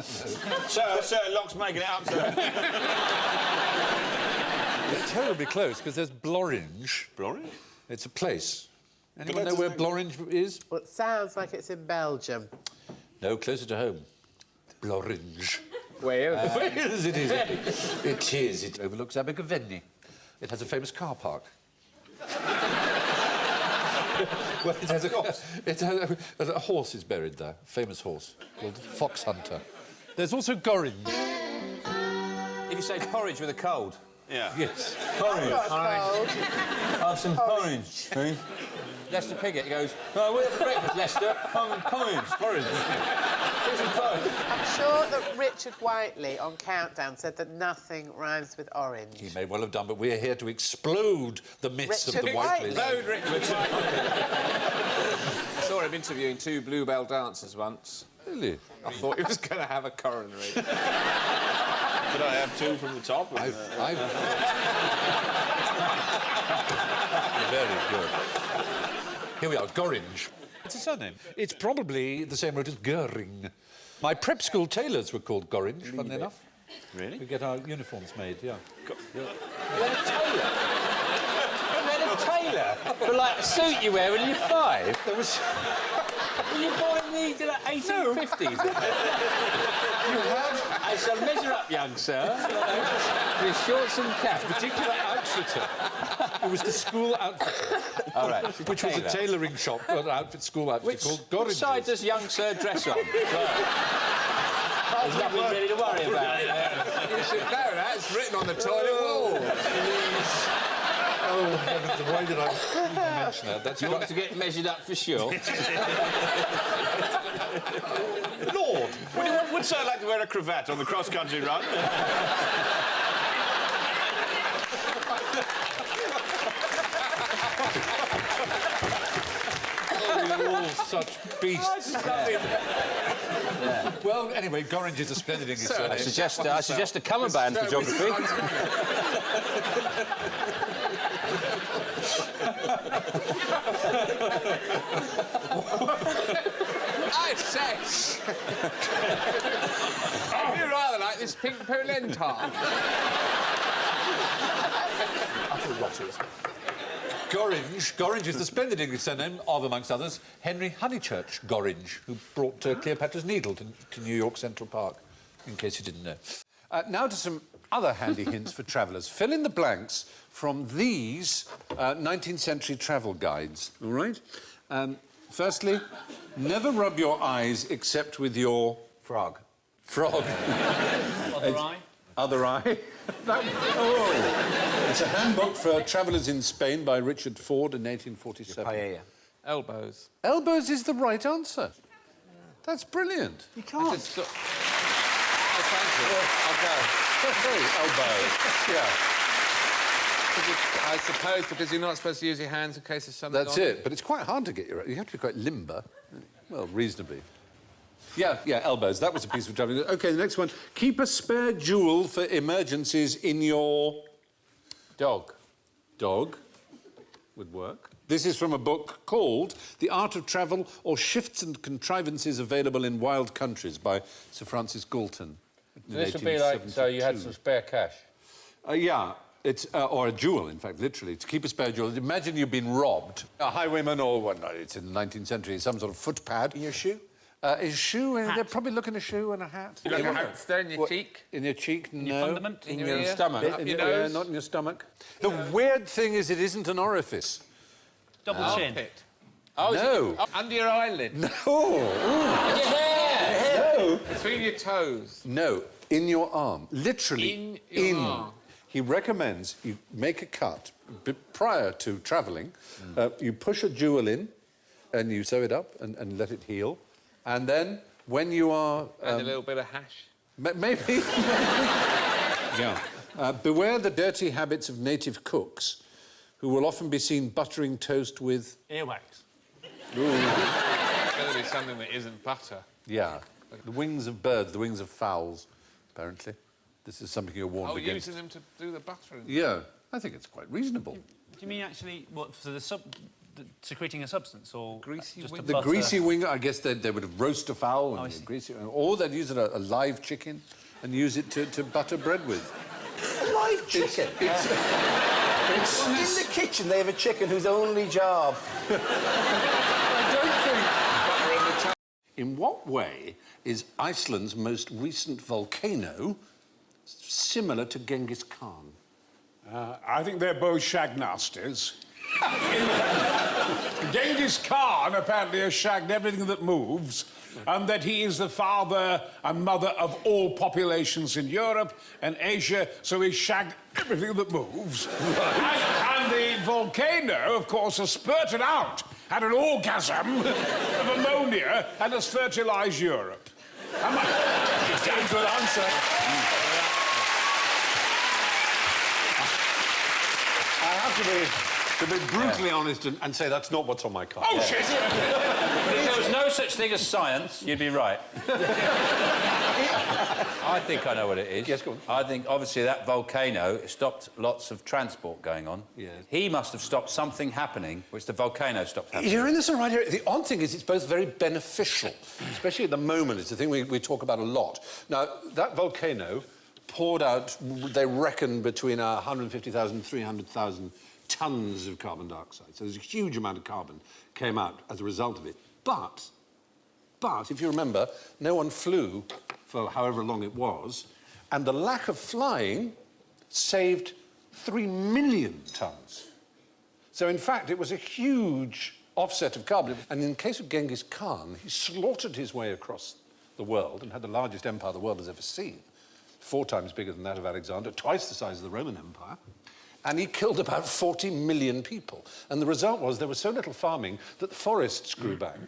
Sir, Locke's making it up, sir. terribly close, because there's Bloringe. Bloringe? It's a place. Anyone know where Bloringe is? Well, it sounds like it's in Belgium. No, closer to home. Bloringe. Wales. Wales it is. It is. It overlooks Abergavenny. It has a famous car park. Well, it has a horse is buried there, a famous horse called Fox Hunter. There's also Gorringe. If you say porridge with a cold. Yeah. Yes. Porridge. Cold. Have some porridge, please. Lester Piggott, he goes, oh, we're for breakfast, Lester. Porridge. Porridge. Here's some porridge. I'm sure that Richard Whiteley on Countdown said that nothing rhymes with orange. He may well have done, but we're here to explode the myths of the Richard Whiteleys. Load Richard I saw him interviewing 2 Bluebell dancers once. Really? I thought he was going to have a coronary. Could I have 2 from the top? Very good. Here we are, Gorringe. It's a surname. It's probably the same root as Goering. My prep school tailors were called Gorringe, funnily enough. Really? We get our uniforms made, yeah. You had a tailor? For, like, a suit you wear when you're 5? There was... Were you born in the 1850s? You had... I shall measure up, young sir. With shorts and cap. Particular outfitter. It was the school outfitter. All right. Which was a tailoring shop, an outfit, school outfit called Gorringe. Which side does young sir dress on? There's nothing really to worry about. You should know that. It's written on the toilet wall. Oh, heavens, why did I mention that? That's You want to get measured up for sure? Lord! Would Sir like to wear a cravat on the cross-country run? Oh, you're all such beasts. Yeah. Well, anyway, Gorringe is a splendid English surname. I suggest a common band for geography. I say. You rather like this pink polenta. Utter rotters. Gorringe is the splendid English surname of, amongst others, Henry Honeychurch Gorringe, who brought Cleopatra's Needle to New York Central Park, in case you didn't know. Now to some other handy hints for travellers. Fill in the blanks from these 19th century travel guides, all right? Firstly, never rub your eyes except with your... Frog. Frog. Other eye? Other eye. It's a handbook for travellers in Spain by Richard Ford in 1847. Paella. Elbows. Elbows is the right answer. That's brilliant. You can't. I'll go. Elbow. Yeah. I suppose because you're not supposed to use your hands in case of something. That's it. But it's quite hard to get your... You have to be quite limber. Well, reasonably. Yeah, elbows. That was a piece of travelling. OK, the next one. Keep a spare jewel for emergencies in your... Dog. Dog would work. This is from a book called The Art of Travel or Shifts and Contrivances Available in Wild Countries by Sir Francis Galton. This would be like, so you had some spare cash? Yeah. It's, or a jewel, in fact, literally, to keep a spare jewel. Imagine you've been robbed. A highwayman or, well, no, it's in the 19th century, some sort of footpad. In your shoe? A shoe, they're probably looking a shoe and a hat. You like a hat there in your cheek? In your cheek, In your fundament? In your stomach? Up your nose? Not in your stomach. The weird thing is it isn't an orifice. Double chin. Armpit. No. Under your eyelid? No. Under your hair? No. Between your toes? No. In your arm. Literally. In your arm? He recommends you make a cut prior to travelling. You push a jewel in and you sew it up and let it heal. And then, when you are... And a little bit of hash? Maybe. Yeah. Beware the dirty habits of native cooks, who will often be seen buttering toast with... Earwax. Ooh. It's going to be something that isn't butter. Yeah. The wings of birds, the wings of fowls, apparently. This is something you're warned against. Using them to do the buttering? Yeah. I think it's quite reasonable. Do you mean actually, what, for the secreting a substance, or greasy just wing? The greasy wing, I guess they would roast a fowl and greasy, or they'd use a live chicken and use it to butter bread with. A live chicken. It's in the kitchen. They have a chicken whose only job. In what way is Iceland's most recent volcano similar to Genghis Khan? I think they're both shag nasties. Genghis Khan apparently has shagged everything that moves, and that he is the father and mother of all populations in Europe and Asia, so he shagged everything that moves. and the volcano, of course, has spurted out, had an orgasm of ammonia, and has fertilised Europe. Good answer. I have to be brutally honest and say that's not what's on my card. Oh, shit! If there was no such thing as science, you'd be right. I think I know what it is. Yes, go on. I think, obviously, that volcano stopped lots of transport going on. Yes. He must have stopped something happening, which the volcano stopped happening. You're in this right here. The odd thing is it's both very beneficial, especially at the moment. It's a thing we talk about a lot. Now, that volcano poured out, they reckon, between 150,000 and 300,000 tons of carbon dioxide. So there's a huge amount of carbon came out as a result of it. But, if you remember, no one flew for however long it was, and the lack of flying saved 3 million tons. So, in fact, it was a huge offset of carbon. And in the case of Genghis Khan, he slaughtered his way across the world and had the largest empire the world has ever seen. 4 times bigger than that of Alexander, twice the size of the Roman Empire. And he killed about 40 million people. And the result was there was so little farming that the forests grew back.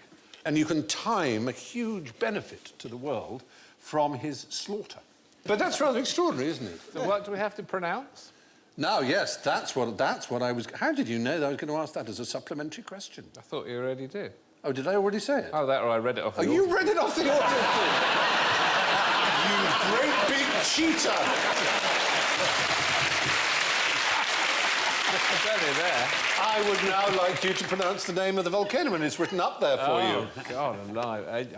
And you can time a huge benefit to the world from his slaughter. But that's rather extraordinary, isn't it? So what do we have to pronounce? Now, yes, that's what I was... How did you know that I was going to ask that as a supplementary question? I thought you already did. Oh, did I already say it? Oh, that or I read it off the you read it off the audio? You great big cheater! There. I would now like you to pronounce the name of the volcano, and it's written up there for you. Oh, God alive.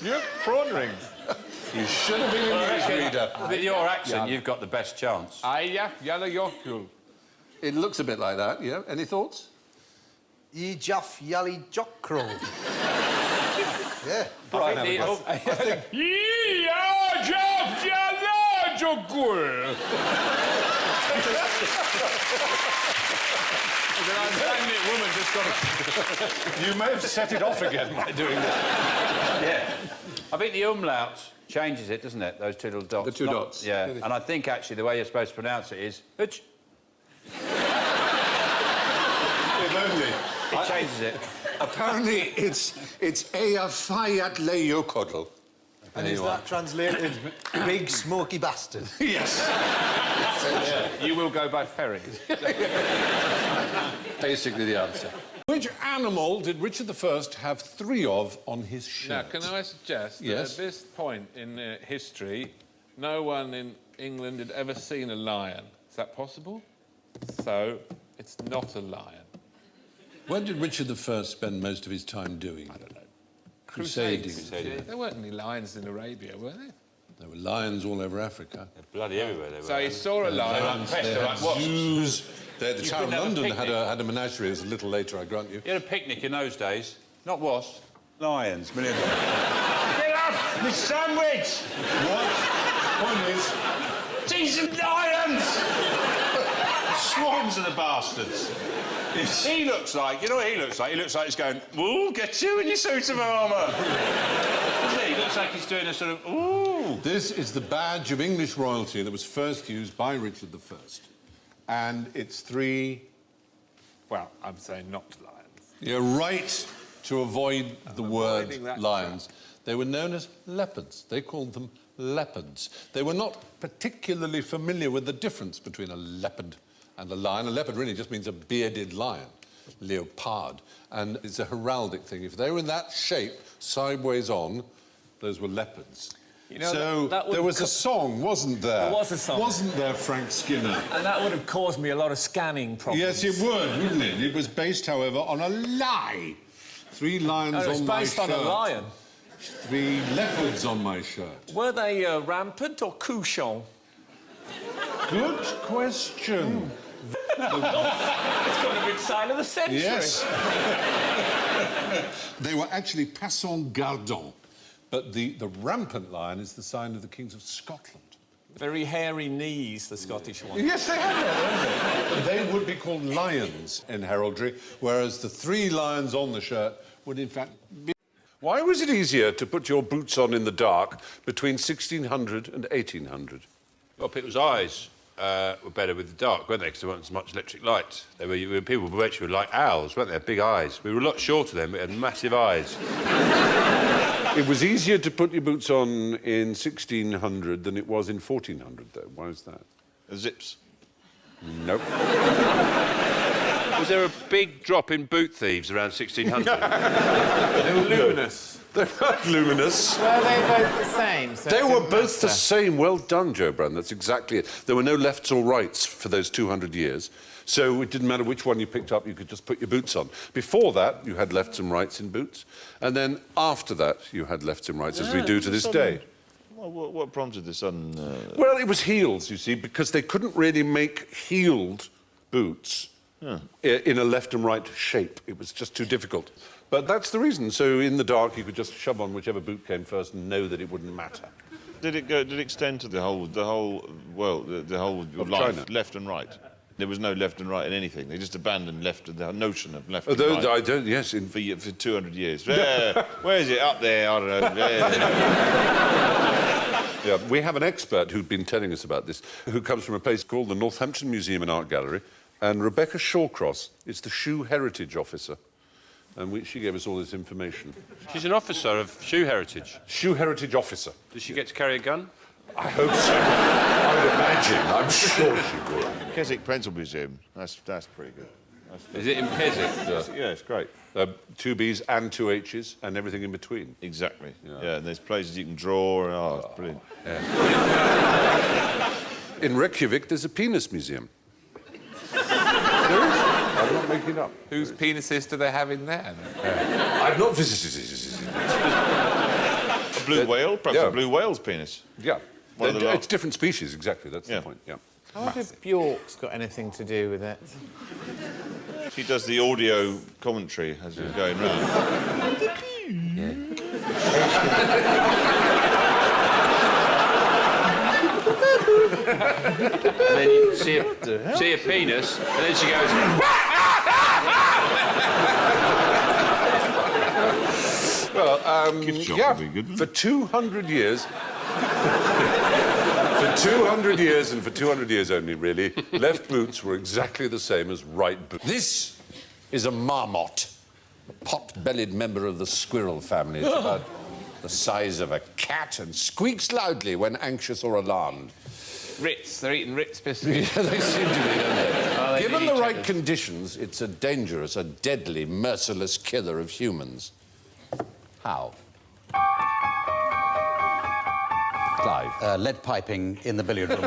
You're prawn rings. You should have been a newsreader. With your accent, you've got the best chance. It looks a bit like that, yeah? Any thoughts? Jaff Yali Jokro. Yeah. Brian, I think... woman just got You may have set it off again by doing this. Yeah. I think the umlaut changes it, doesn't it? Those 2 little dots. The 2 dots. Yeah. And I think, actually, the way you're supposed to pronounce it is... If only. It changes it. Apparently, it's Eyjafjallajökull. Leiokodl. And is that translated big smoky bastard? Yes. You will go by ferry. Basically the answer. Which animal did Richard I have 3 of on his shirt? Now, can I suggest that at this point in history, no one in England had ever seen a lion? Is that possible? So, it's not a lion. What did Richard I spend most of his time doing? I don't know. Crusading. There weren't any lions in Arabia, were there? There were lions all over Africa. They're bloody everywhere. They were. So he saw a lion. They had zoos. The Tower of London had a menagerie. It was a little later, I grant you. You had a picnic in those days. Not wasps. Lions. Million. Get off the sandwich! What? Point is... Decent lions! Swans are the bastards. He looks like... You know what he looks like? He looks like he's going, "We'll get you in your suit of armour." Doesn't he? He looks like he's doing a sort of, ooh. This is the badge of English royalty that was first used by Richard I. And it's 3... Well, I'm saying not lions. You're right to avoid the word lions. They were known as leopards. They called them leopards. They were not particularly familiar with the difference between a leopard and a lion. A leopard really just means a bearded lion, leopard. And it's a heraldic thing. If they were in that shape, sideways on, those were leopards. You know, so there was a song, wasn't there? There was a song. Wasn't there, Frank Skinner? And that would have caused me a lot of scanning problems. Yes, it would, wouldn't it? It was based, however, on a lie. 3 lions on my shirt. It was based on a lion. 3 leopards on my shirt. Were they rampant or couchant? Good question. It's got to be sign of the century. Yes. They were actually passant gardant. But the rampant lion is the sign of the kings of Scotland. Very hairy knees, the Scottish one. Yes, they have. They would be called lions in heraldry, whereas the 3 lions on the shirt would, in fact, be... Why was it easier to put your boots on in the dark between 1600 and 1800? Well, people's eyes were better with the dark, weren't they? Because there wasn't as much electric light. People were actually like owls, weren't they? Big eyes. We were a lot shorter then, but we had massive eyes. It was easier to put your boots on in 1600 than it was in 1400, though. Why is that? Zips. Nope. Was there a big drop in boot thieves around 1600? They were luminous. They weren't luminous. Were they both the same? So They it were didn't both the matter? same. Well done, Joe Brown. That's exactly it. There were no lefts or rights for those 200 years. So it didn't matter which one you picked up, you could just put your boots on. Before that, you had lefts and rights in boots. And then after that, you had lefts and rights, as we do to this day. Well, what prompted the sudden... Well, it was heels, you see, because they couldn't really make heeled boots in a left and right shape. It was just too difficult. But that's the reason. So in the dark, you could just shove on whichever boot came first and know that it wouldn't matter. Did it extend to the whole world, the whole Of life, China? left and right? There was no left and right in anything. They just abandoned the notion of left and Although right. I don't, yes, for 200 years. Where is it? Up there? I don't know. There. Yeah, we have an expert who'd been telling us about this, who comes from a place called the Northampton Museum and Art Gallery, and Rebecca Shawcross is the shoe heritage officer, and she gave us all this information. She's an officer of shoe heritage. Shoe heritage officer. Does she get to carry a gun? I hope so. I would imagine. I'm sure she would. Keswick Pencil Museum. That's pretty good. Is it in Keswick? Yeah, it's great. 2 B's and 2 H's and everything in between. Exactly. Yeah, and there's places you can draw. And, it's brilliant. Yeah. In Reykjavik, there's a penis museum. There is. I'm not making it up. Whose penises do they have in there? I've not visited. A blue whale? Perhaps a blue whale's penis. Yeah. One of the It's different species, exactly. That's the point, yeah. I wonder if Bjork's got anything to do with it. She does the audio commentary as you're going round. And then you see a penis, and then she goes... Well, yeah, for 200 years... For 200 years, and for 200 years only, really, left boots were exactly the same as right boots. This is a marmot, a pot-bellied member of the squirrel family. It's about the size of a cat and squeaks loudly when anxious or alarmed. Ritz. They're eating Ritz biscuits. Yeah, they seem to be, don't they? Oh, they Given need the each right other. conditions, it's a dangerous, a deadly, merciless killer of humans. How? Clive. Lead piping in the billiard room.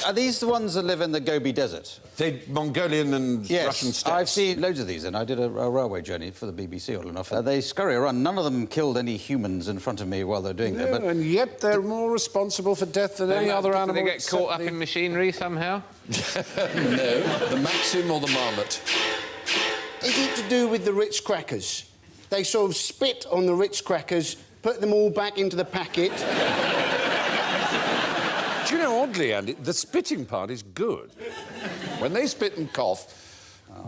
Are these the ones that live in the Gobi Desert? They're Mongolian and Russian steppes. I've seen loads of these, and I did a railway journey for the BBC, all enough. They scurry around. None of them killed any humans in front of me while they're doing that. No, But and yet they're more responsible for death than any other animal. Do they get caught up in machinery somehow? No, the Maxim or the Marmot. Is it to do with the Ritz crackers? They sort of spit on the Ritz crackers, put them all back into the packet. Do you know, oddly, Andy, the spitting part is good. When they spit and cough,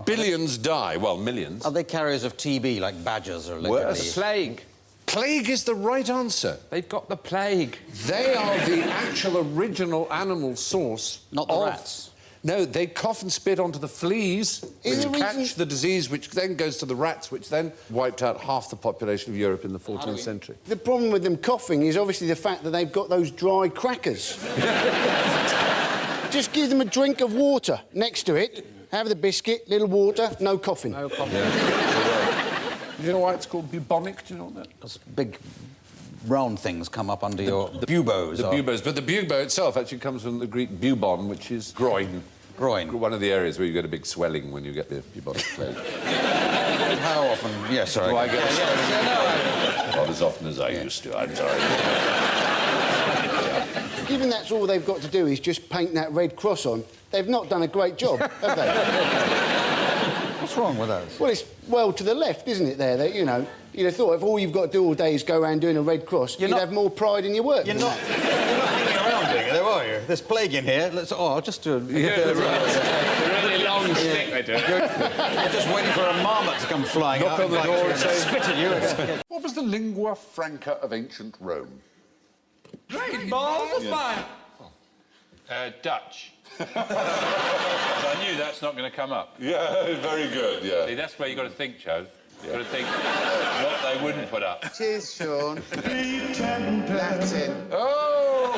billions die. Well, millions. Are they carriers of TB like badgers or Worse. Plague. Plague is the right answer. They've got the plague. They are the actual original animal source. Not the of... rats. No, they cough and spit onto the fleas, which catch the disease, which then goes to the rats, which then wiped out half the population of Europe in the 14th century. The problem with them coughing is obviously the fact that they've got those dry crackers. Just give them a drink of water next to it, have the biscuit, little water, no coughing. No coughing. Do you know why it's called bubonic? Do you know that? Those big round things come up under your... The buboes. The buboes. But the bubo itself actually comes from the Greek bubon, which is groin. Groin. One of the areas where you get a big swelling when you get the bubonic plague. How often... Yeah, sorry. Do I get a swelling? Not as often as I used to, I'm sorry. Given that's all they've got to do is just paint that red cross on, they've not done a great job, have they? What's wrong with those? Well, it's well to the left, isn't it, there? That, you know, you'd have thought if all you've got to do all day is go around doing a red cross, you'd have more pride in your work. You're not hanging around doing it, though, are you? There's plague in here. I'll just do it. The really long stick they do. You're just waiting for a marmot to come flying Knock out on the door and say, spit at you. What was the lingua franca of ancient Rome? Great balls of fire. Dutch. I knew that's not going to come up. Yeah, very good, yeah. See, that's where you've got to think, Joe. You've got to think what they wouldn't put up. Cheers, Sean. Latin. Oh!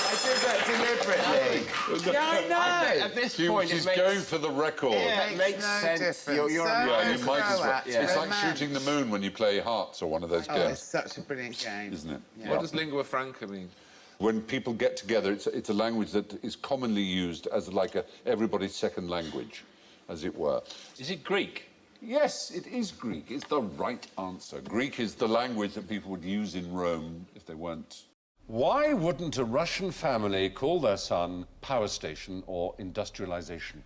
I did that deliberately. Yeah, I know. At this point, She's it makes... going for the record. Yeah, it makes sense. You're yeah, you might as well. It's like shooting the moon when you play hearts or one of those games. It's such a brilliant game. Isn't it? Yeah. What does lingua franca mean? When people get together, it's a language that is commonly used as like everybody's second language, as it were. Is it Greek? Yes, it is Greek. It's the right answer. Greek is the language that people would use in Rome if they weren't. Why wouldn't a Russian family call their son power station or industrialization?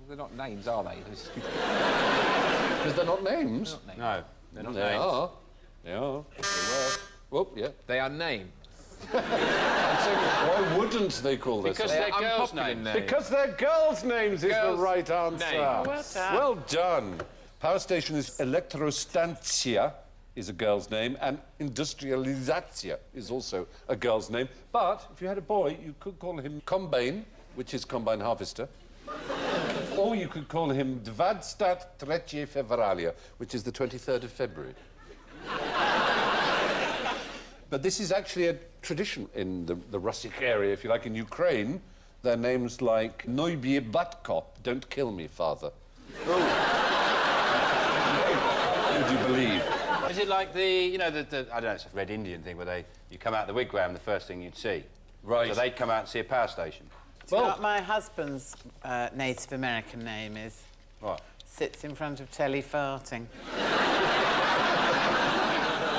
They're not names, are they? Because they're not names. No, they're not They names. are. They are. They were. Whoop, yeah. They are named. Why wouldn't they call their Because son? they're girls' names. Because they're girls' names is the right answer. name. Well done. Well done. Power station is Elektrostancia, is a girl's name, and Industrializacja is also a girl's name. But if you had a boy, you could call him Combine, which is combine harvester. Or you could call him Dvadstat Tretje Fevralia, which is the 23rd of February. But this is actually a tradition in the Russic area, if you like. In Ukraine, their names like Noibie Batkop, don't kill me, father. Would you believe? Is it like the I don't know, it's a Red Indian thing where you come out the wigwam, the first thing you'd see. Right. So they'd come out and see a power station. Do you know what my husband's Native American name is? What? Sits in front of telly farting.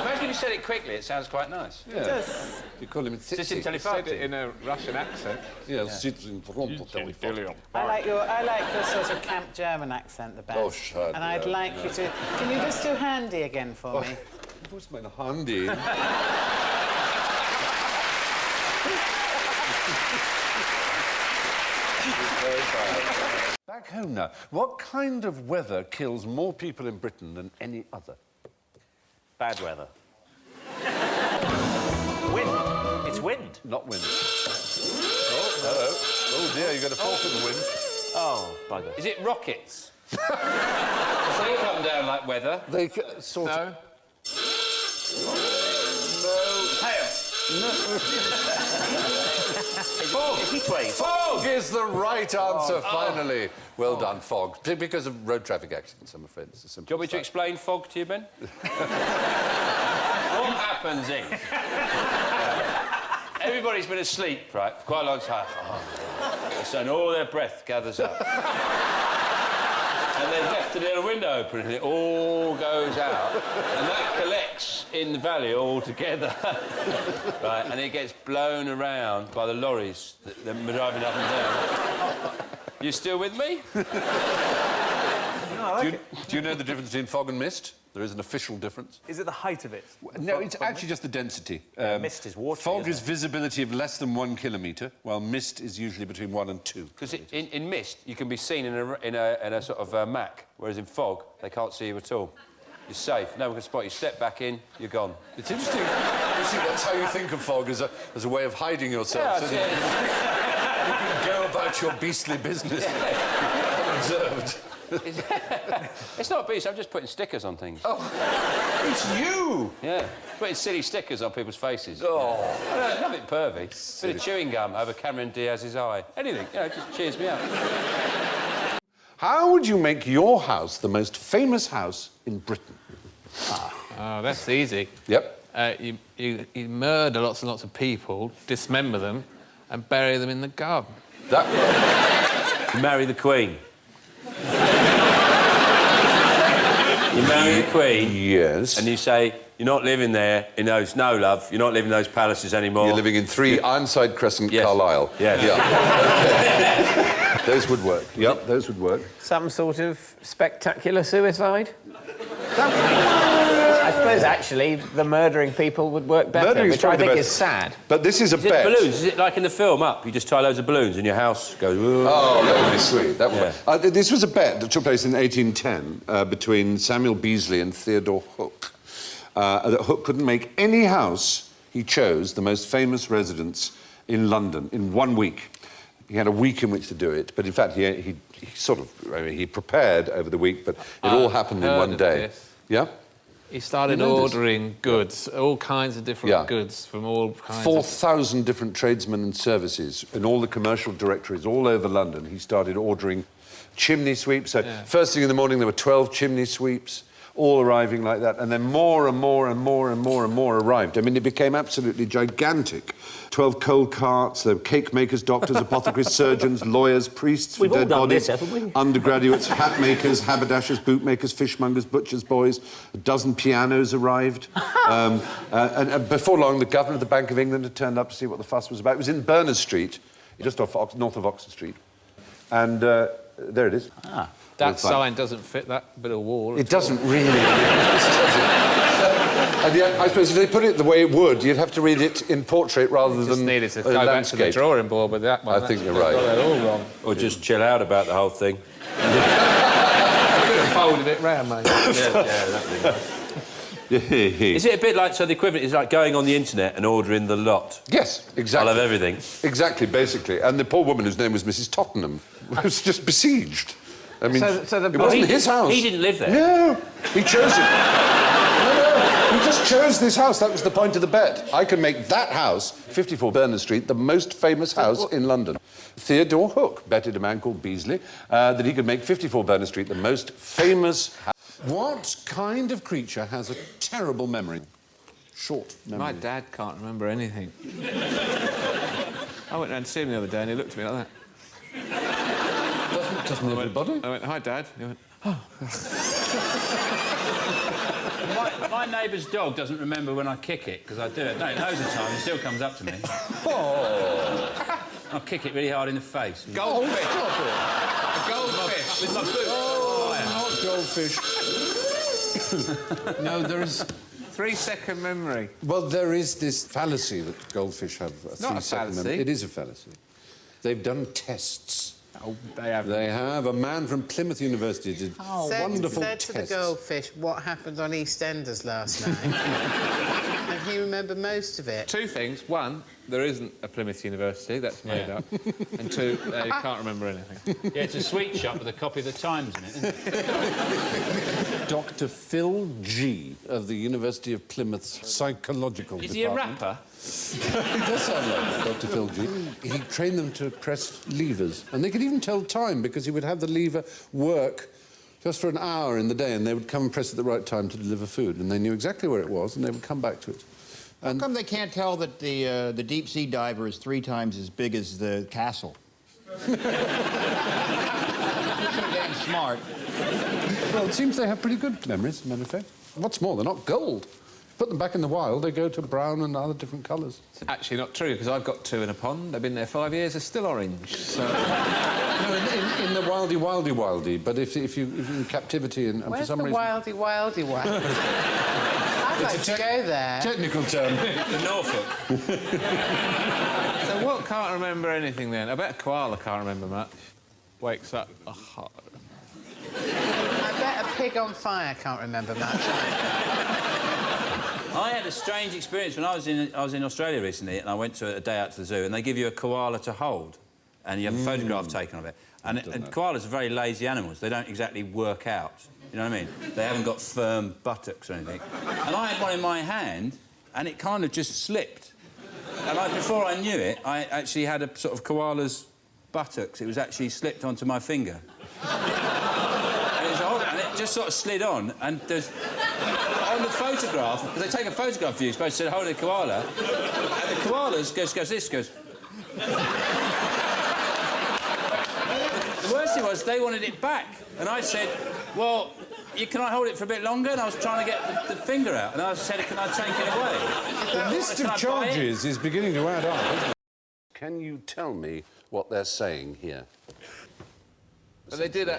Imagine you said it quickly, it sounds quite nice. Yeah. It does. You call him Sits in Said telefarting. it in a Russian accent. Yeah, sits in front of telephone. I like your sort of Camp German accent the best. Oh, shut And I'd up, like you to... Can you just do handy again for me? What's my handy? Back home now, what kind of weather kills more people in Britain than any other? Bad weather. Wind. It's wind. Not wind. Oh, hello. Oh dear, you got a fault in the wind. Oh, bugger. Is it rockets? Because they come down like weather. They sort of... Hail. Fog. Fog is the right answer, finally. Well done, fog. Because of road traffic accidents, I'm afraid. It's as simple Do you want me to explain fog to you, Ben? What happens is... Everybody's been asleep, right, for quite a long time. So all their breath gathers up. And they've left the little window open and it all goes out. And that collects in the valley all together. Right, and it gets blown around by the lorries that are driving up and down. You still with me? Do you know the difference between fog and mist? There is an official difference. Is it the height of it? No, it's actually just the density. Mist is water. Fog is visibility of less than 1 kilometre, while mist is usually between 1 and 2. Because in mist, you can be seen in a sort of Mac, whereas in fog, they can't see you at all. You're safe. No one can spot you. Step back in, you're gone. It's interesting. You see, that's how you think of fog, as a way of hiding yourself. Yeah, so that you can go about your beastly business unobserved. It's not a beast, I'm just putting stickers on things. Oh, it's you! Yeah, putting silly stickers on people's faces. Oh. Nothing pervy. Bit of chewing gum over Cameron Diaz's eye. Anything, just cheers me up. How would you make your house the most famous house in Britain? Oh, that's easy. Yep. You murder lots and lots of people, dismember them, and bury them in the garden. Marry the Queen. You marry the Queen. Yes. And you say, you're not living there in those... No, love, you're not living in those palaces anymore. You're living in 3 Ironside Crescent, Carlisle. Yes. Yeah. Okay. Those would work. Yep, those would work. Some sort of spectacular suicide? I suppose, actually, the murdering people would work better, which I think is sad. But this is a bet. Balloons? Is it like in the film Up? You just tie loads of balloons and your house goes... Whoa. Oh, that would be sweet. That would be. This was a bet that took place in 1810 between Samuel Beazley and Theodore Hook. That Hook couldn't make any house he chose the most famous residence in London in 1 week. He had a week in which to do it, but in fact he sort of... I mean, he prepared over the week, but it all happened in one day. Yeah? He started ordering goods, all kinds of different goods from all kinds 4,000 different tradesmen and services in all the commercial directories all over London. He started ordering chimney sweeps. So first thing in the morning, there were 12 chimney sweeps, all arriving like that. And then more and more and more and more and more arrived. I mean, it became absolutely gigantic. 12 coal carts, there were cake makers, doctors, apothecaries, surgeons, lawyers, priests for dead bodies, undergraduates, hat makers, haberdashers, bootmakers, fishmongers, butchers' boys. A dozen pianos arrived. And before long, the governor of the Bank of England had turned up to see what the fuss was about. It was in Berners Street, just north of Oxford Street. And there it is. That sign doesn't fit that bit of wall. It doesn't really. And yet, I suppose if they put it the way it would, you'd have to read it in portrait rather than needed to go back to the drawing board with that one. I think you're right. Got that all wrong. Or just chill out about the whole thing. I could have folded it round, mate. That'd be nice. Is it a bit like, so the equivalent is like going on the internet and ordering the lot? Yes, exactly. I love everything. Exactly, basically. And the poor woman whose name was Mrs. Tottenham was just besieged. I mean, it wasn't his house. He didn't live there. No, he chose it. No, he just chose this house. That was the point of the bet. I can make that house, 54 Berners Street, the most famous house in London. Theodore Hook betted a man called Beazley that he could make 54 Berners Street the most famous house. What kind of creature has a terrible memory? Short memory. My dad can't remember anything. I went round to see him the other day and he looked at me like that. Doesn't everybody? I went, hi, Dad. He went, oh. My neighbour's dog doesn't remember when I kick it, because I do it. No, loads of times. It still comes up to me. Oh. I'll kick it really hard in the face. Goldfish. A goldfish. With my boot. Oh, not goldfish. No, there is... 3-second memory. Well, there is this fallacy that goldfish have a 3-second memory. It is a fallacy. They've done tests. Oh, they have. They have. A man from Plymouth University did wonderful tests. Said to the goldfish what happened on EastEnders last night. And he remembered most of it. 2 things. 1, there isn't a Plymouth University. That's made up. And 2, you can't remember anything. Yeah, it's a sweet shop with a copy of the Times in it, isn't it? Dr. Phil G. of the University of Plymouth's Psychological Department. Is he a rapper? He does sound like Dr. Phil G. He trained them to press levers. And they could even tell time, because he would have the lever work just for an hour in the day, and they would come and press at the right time to deliver food, and they knew exactly where it was, and they would come back to it. How come they can't tell that the deep-sea diver is 3 times as big as the castle? So damn smart. Well, it seems they have pretty good memories, as a matter of fact. What's more, they're not gold. Put them back in the wild, they go to brown and other different colours. It's actually not true, because I've got 2 in a pond. They've been there 5 years, they're still orange. So... No, in the wildy, but if you're in captivity and for some reason... Where's the wildy? I'd like to go there. Technical term. The Norfolk. So what can't remember anything then? I bet a koala can't remember much. Wakes up... Oh. I bet a pig on fire can't remember much. I had a strange experience when I was in Australia recently, and I went to a day out to the zoo, and they give you a koala to hold, and you have a photograph taken of it. And koalas are very lazy animals. They don't exactly work out. You know what I mean? They haven't got firm buttocks or anything. And I had one in my hand, and it kind of just slipped. And before I knew it, I actually had a sort of koala's buttocks. It was actually slipped onto my finger. And it just sort of slid on, and there's... On the photograph, because they take a photograph of you, you're supposed to hold a koala, and the koala goes... The worst thing was, they wanted it back, and I said, well, Can I hold it for a bit longer? And I was trying to get the finger out, and I said, can I take it away? The list of charges is beginning to add up, isn't it? Can you tell me what they're saying here? But they did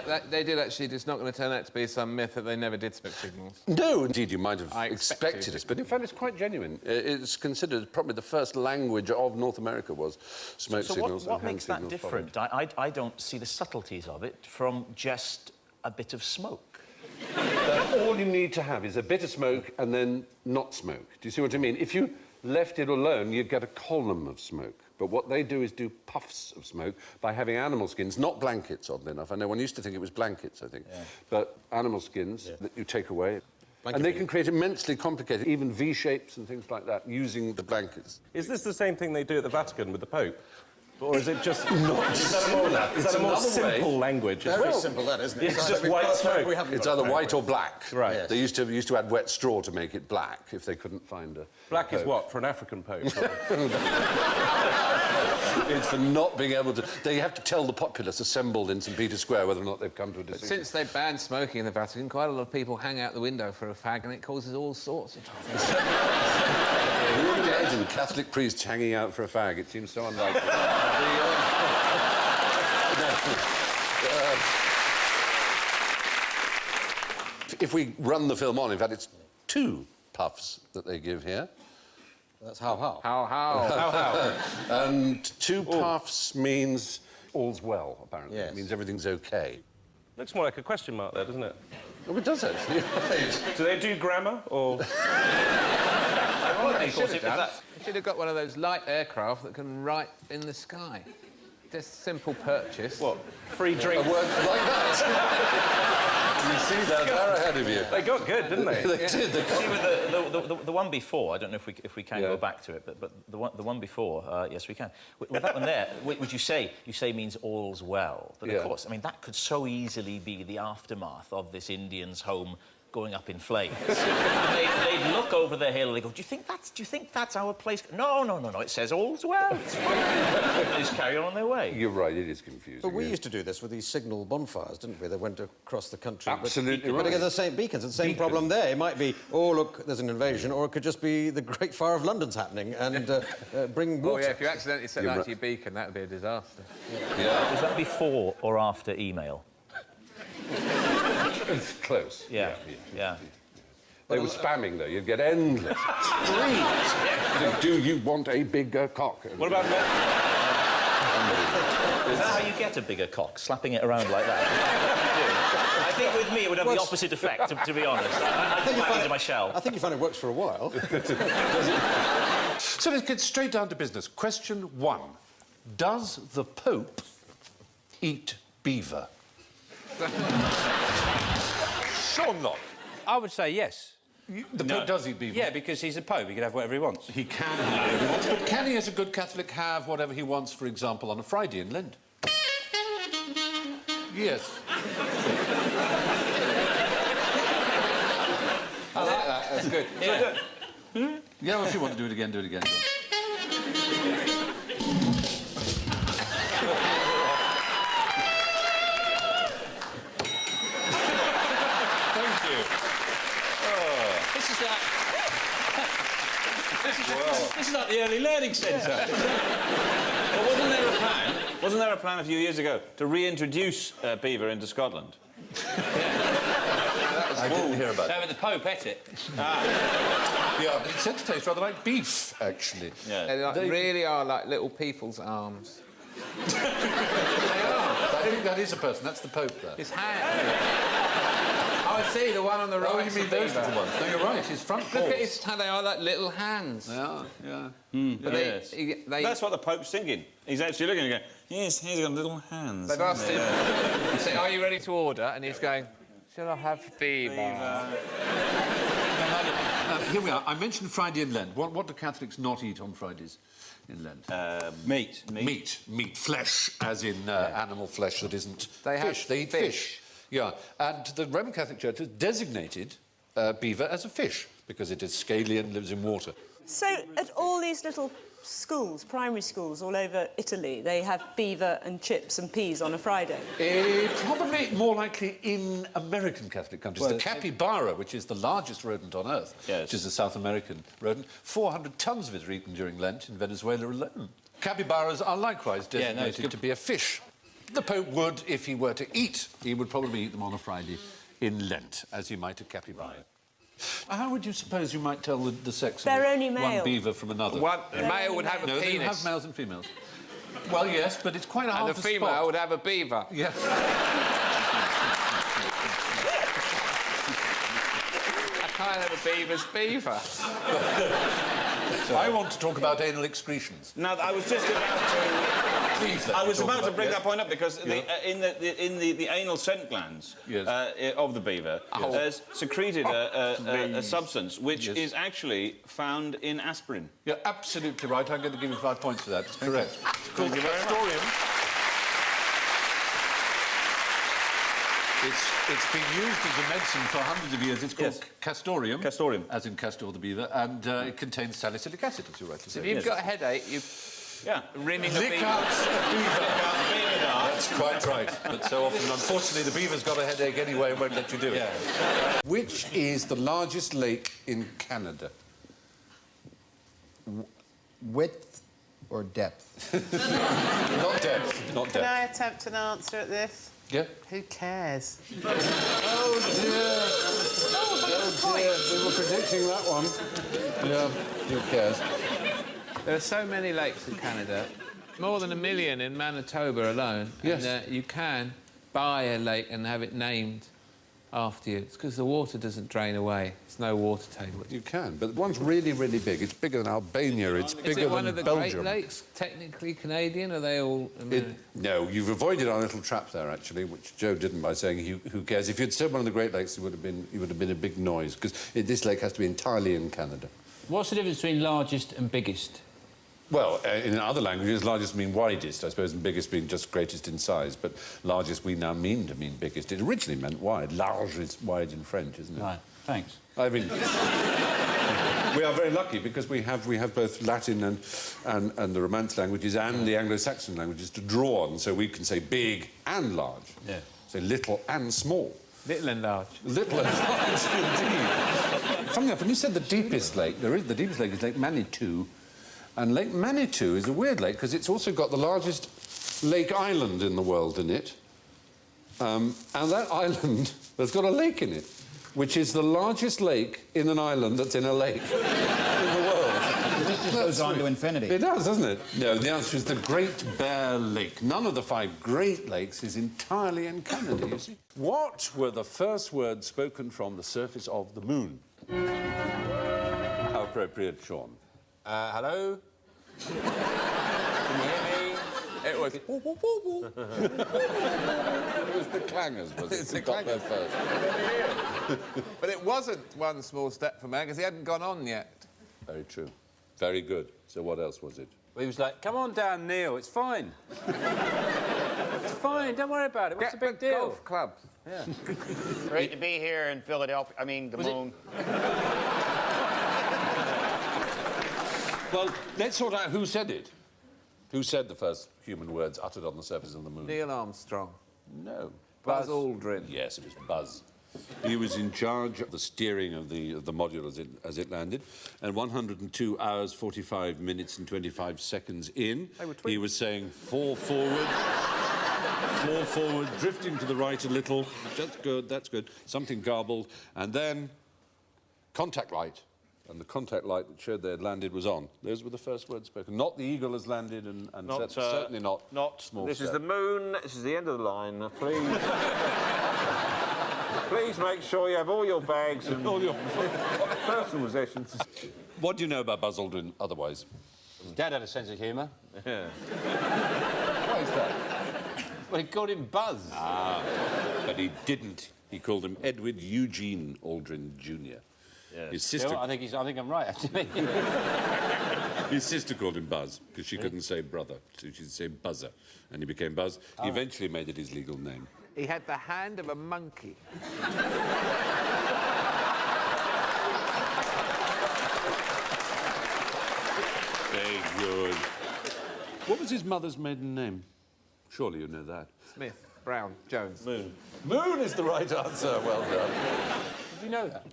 actually, it's not going to turn out to be some myth that they never did smoke signals. No, indeed, you might have I expected it, but in fact it's quite genuine. It's considered probably the first language of North America was smoke signals. So what makes that different? I don't see the subtleties of it from just a bit of smoke. All you need to have is a bit of smoke and then not smoke. Do you see what I mean? If you left it alone, you'd get a column of smoke. But what they do is do puffs of smoke by having animal skins, not blankets, oddly enough. I know one used to think it was blankets, I think. Yeah. But animal skins that you take away. And they can create immensely complicated, even V-shapes and things like that, using the blankets. Is this the same thing they do at the Vatican with the Pope? Or is it just not? Is that a more simple language? Very simple, that, isn't it? It's just white smoke. It's either white or black. Right. Yes. They used to add wet straw to make it black if they couldn't find a Black pope. is what, for an African Pope? It's for not being able to... They have to tell the populace assembled in St Peter's Square whether or not they've come to a decision. Since they banned smoking in the Vatican, quite a lot of people hang out the window for a fag and it causes all sorts of trouble. Can you imagine Catholic priests hanging out for a fag? It seems so unlikely. If we run the film on, in fact, it's 2 puffs that they give here. That's how. And 2 puffs means all's well, apparently. Yes. It means everything's OK. Looks more like a question mark there, doesn't it? Oh, it does, actually. Right. Do they do grammar, or...? They should have got one of those light aircraft that can write in the sky. Just simple purchase. What? Free drink? A word like that? You see that? They're ahead of you. They got good, didn't they? They did. See, with the one before, I don't know if we can go back to it, but the one before, yes, we can. With that one there, which you say means all's well. But of course, I mean, that could so easily be the aftermath of this Indian's home going up in flames. They'd look over the hill and they go, do you think that's our place? No, it says all's well. It's fine. They just carry on their way. You're right, it is confusing. But we used to do this with these signal bonfires, didn't we? They went across the country. Absolutely but again, the same beacons, the same problem there. It might be, oh, look, there's an invasion, or it could just be the Great Fire of London's happening and bring water. Oh, yeah, if you accidentally set that to your beacon, that would be a disaster. Yeah. Was that before or after email? It's close. Yeah. They were spamming, though. You'd get endless. Please, do you want a bigger cock? What about... Is that how you get a bigger cock? Slapping it around like that? I think with me it would have the opposite effect, to be honest. I think it into my shell. I think you found it works for a while. So let's get straight down to business. Question 1. Does the Pope eat beaver? Sure not. I would say yes. The Pope does eat beaver? Yeah, because he's a Pope. He can have whatever he wants. He can have whatever he wants, but can he, as a good Catholic, have whatever he wants, for example, on a Friday in Lent? Yes. I like that. That's good. Yeah. Yeah, well, if you want to do it again, do it again. This is like the early learning centre. Well, wasn't there a plan a few years ago to reintroduce beaver into Scotland? I didn't hear about that. But the Pope ate it. Yeah, but it said to taste rather like beef, actually. Yeah. They really are like little people's arms. They are. I think that is a person. That's the Pope there. His hand. Oh, I see, the one on the right. Oh, you mean those little ones? No, you're right, his front paws. Look at his hand, they are like little hands. They are, yeah. But yes. they... That's what the Pope's thinking. He's actually looking and going, yes, he's got little hands. They've asked him, say, are you ready to order? And he's going, shall I have beaver? Here we are. I mentioned Friday in Lent. What do Catholics not eat on Fridays in Lent? Meat. Meat. Flesh, as in animal flesh that isn't fish. They eat fish. Yeah, and the Roman Catholic Church has designated beaver as a fish because it is scaly and lives in water. So, at all these little schools, primary schools all over Italy, they have beaver and chips and peas on a Friday? Probably more likely in American Catholic countries. The capybara, which is the largest rodent on Earth, which is a South American rodent, 400 tons of it are eaten during Lent in Venezuela alone. Capybaras are likewise designated to be a fish. The Pope would, if he were to eat, he would probably eat them on a Friday in Lent, as he might a capybara. How would you suppose you might tell the sex They're of only male. one beaver from another? A male would have a no, penis. they have males and females. Well, yes, but it's quite hard to spot. And a female would have a beaver. Yeah. I can't have a beaver's beaver. I want to talk about anal excretions. Now, I was just about to... Please, I was about to bring that point up because in the anal scent glands of the beaver, there's secreted a substance which is actually found in aspirin. You're absolutely right. I'm going to give you 5 points for that. It's correct. It's called castorium. It's been used as a medicine for hundreds of years. It's called castorium. Castorium. As in Castor the beaver. And it contains salicylic acid, as you rightly say. If you've got a headache, you... Yeah. Rimming a Lick beaver. out a beaver. That's quite right. But so often, unfortunately, the beaver's got a headache anyway and won't let you do it. Which is the largest lake in Canada? Width or depth? Not depth. Not Can depth. I attempt an answer at this? Yeah. Who cares? Oh, dear. Oh, dear. We were predicting that one. Yeah, who cares? There are so many lakes in Canada, more than 1 million in Manitoba alone. Yes. And you can buy a lake and have it named after you. It's because the water doesn't drain away. There's no water table. You can, but one's really, really big. It's bigger than Albania. It's bigger Is it one than of the Belgium. Great Lakes technically Canadian? Are they all American? No, you've avoided our little trap there, actually, which Joe didn't by saying who cares. If you'd said one of the Great Lakes, it would have been a big noise, because this lake has to be entirely in Canada. What's the difference between largest and biggest? Well, in other languages, largest mean widest, I suppose, and biggest being just greatest in size. But largest we now mean to mean biggest. It originally meant wide. Large is wide in French, isn't it? Right, thanks. I mean, we are very lucky because we have both Latin and the Romance languages and the Anglo-Saxon languages to draw on, so we can say big and large. Yeah. Say little and small. Little and large. Little and large, indeed. Funny enough, when you said the deepest lake, the deepest lake is Lake Manitou. And Lake Manitou is a weird lake because it's also got the largest lake island in the world in it. And that island has got a lake in it, which is the largest lake in an island that's in a lake in the world. It just goes on to infinity. It does, doesn't it? No, the answer is the Great Bear Lake. None of the 5 Great Lakes is entirely in Canada, you see. What were the first words spoken from the surface of the moon? How appropriate, Sean. Hello? Can you hear me? It was... It was the clangers, was it? It's the who got there clangers. first. But it wasn't one small step for man, because he hadn't gone on yet. Very true. Very good. So what else was it? Well, he was like, come on down, Neil, it's fine. It's fine, don't worry about it. What's the big deal? Golf clubs. Yeah. Great to be here in Philadelphia. I mean, the moon. Well, let's sort out who said it. Who said the first human words uttered on the surface of the moon? Neil Armstrong. No. Buzz Aldrin. Yes, it was Buzz. He was in charge of the steering of the module as it landed, and 102 hours, 45 minutes and 25 seconds in, he was saying 4 forward, 4 forward, drifting to the right a little. That's good, that's good. Something garbled, and then contact light. And the contact light that showed they had landed was on. Those were the first words spoken. Not the eagle has landed, and certainly not small This step. is the moon. This is the end of the line. Please... Please make sure you have all your bags and all your personal possessions. What do you know about Buzz Aldrin otherwise? His dad had a sense of humour. Yeah. Why is that? Well, he called him Buzz. Ah, but he didn't. He called him Edward Eugene Aldrin Jr. Yeah. His sister... Yeah, I think I'm right, actually. His sister called him Buzz, because she couldn't say brother, so she'd say Buzzer, and he became Buzz. He eventually made it his legal name. He had the hand of a monkey. Very good. What was his mother's maiden name? Surely you know that. Smith, Brown, Jones. Moon. Moon is the right answer. Well done. Did you know that?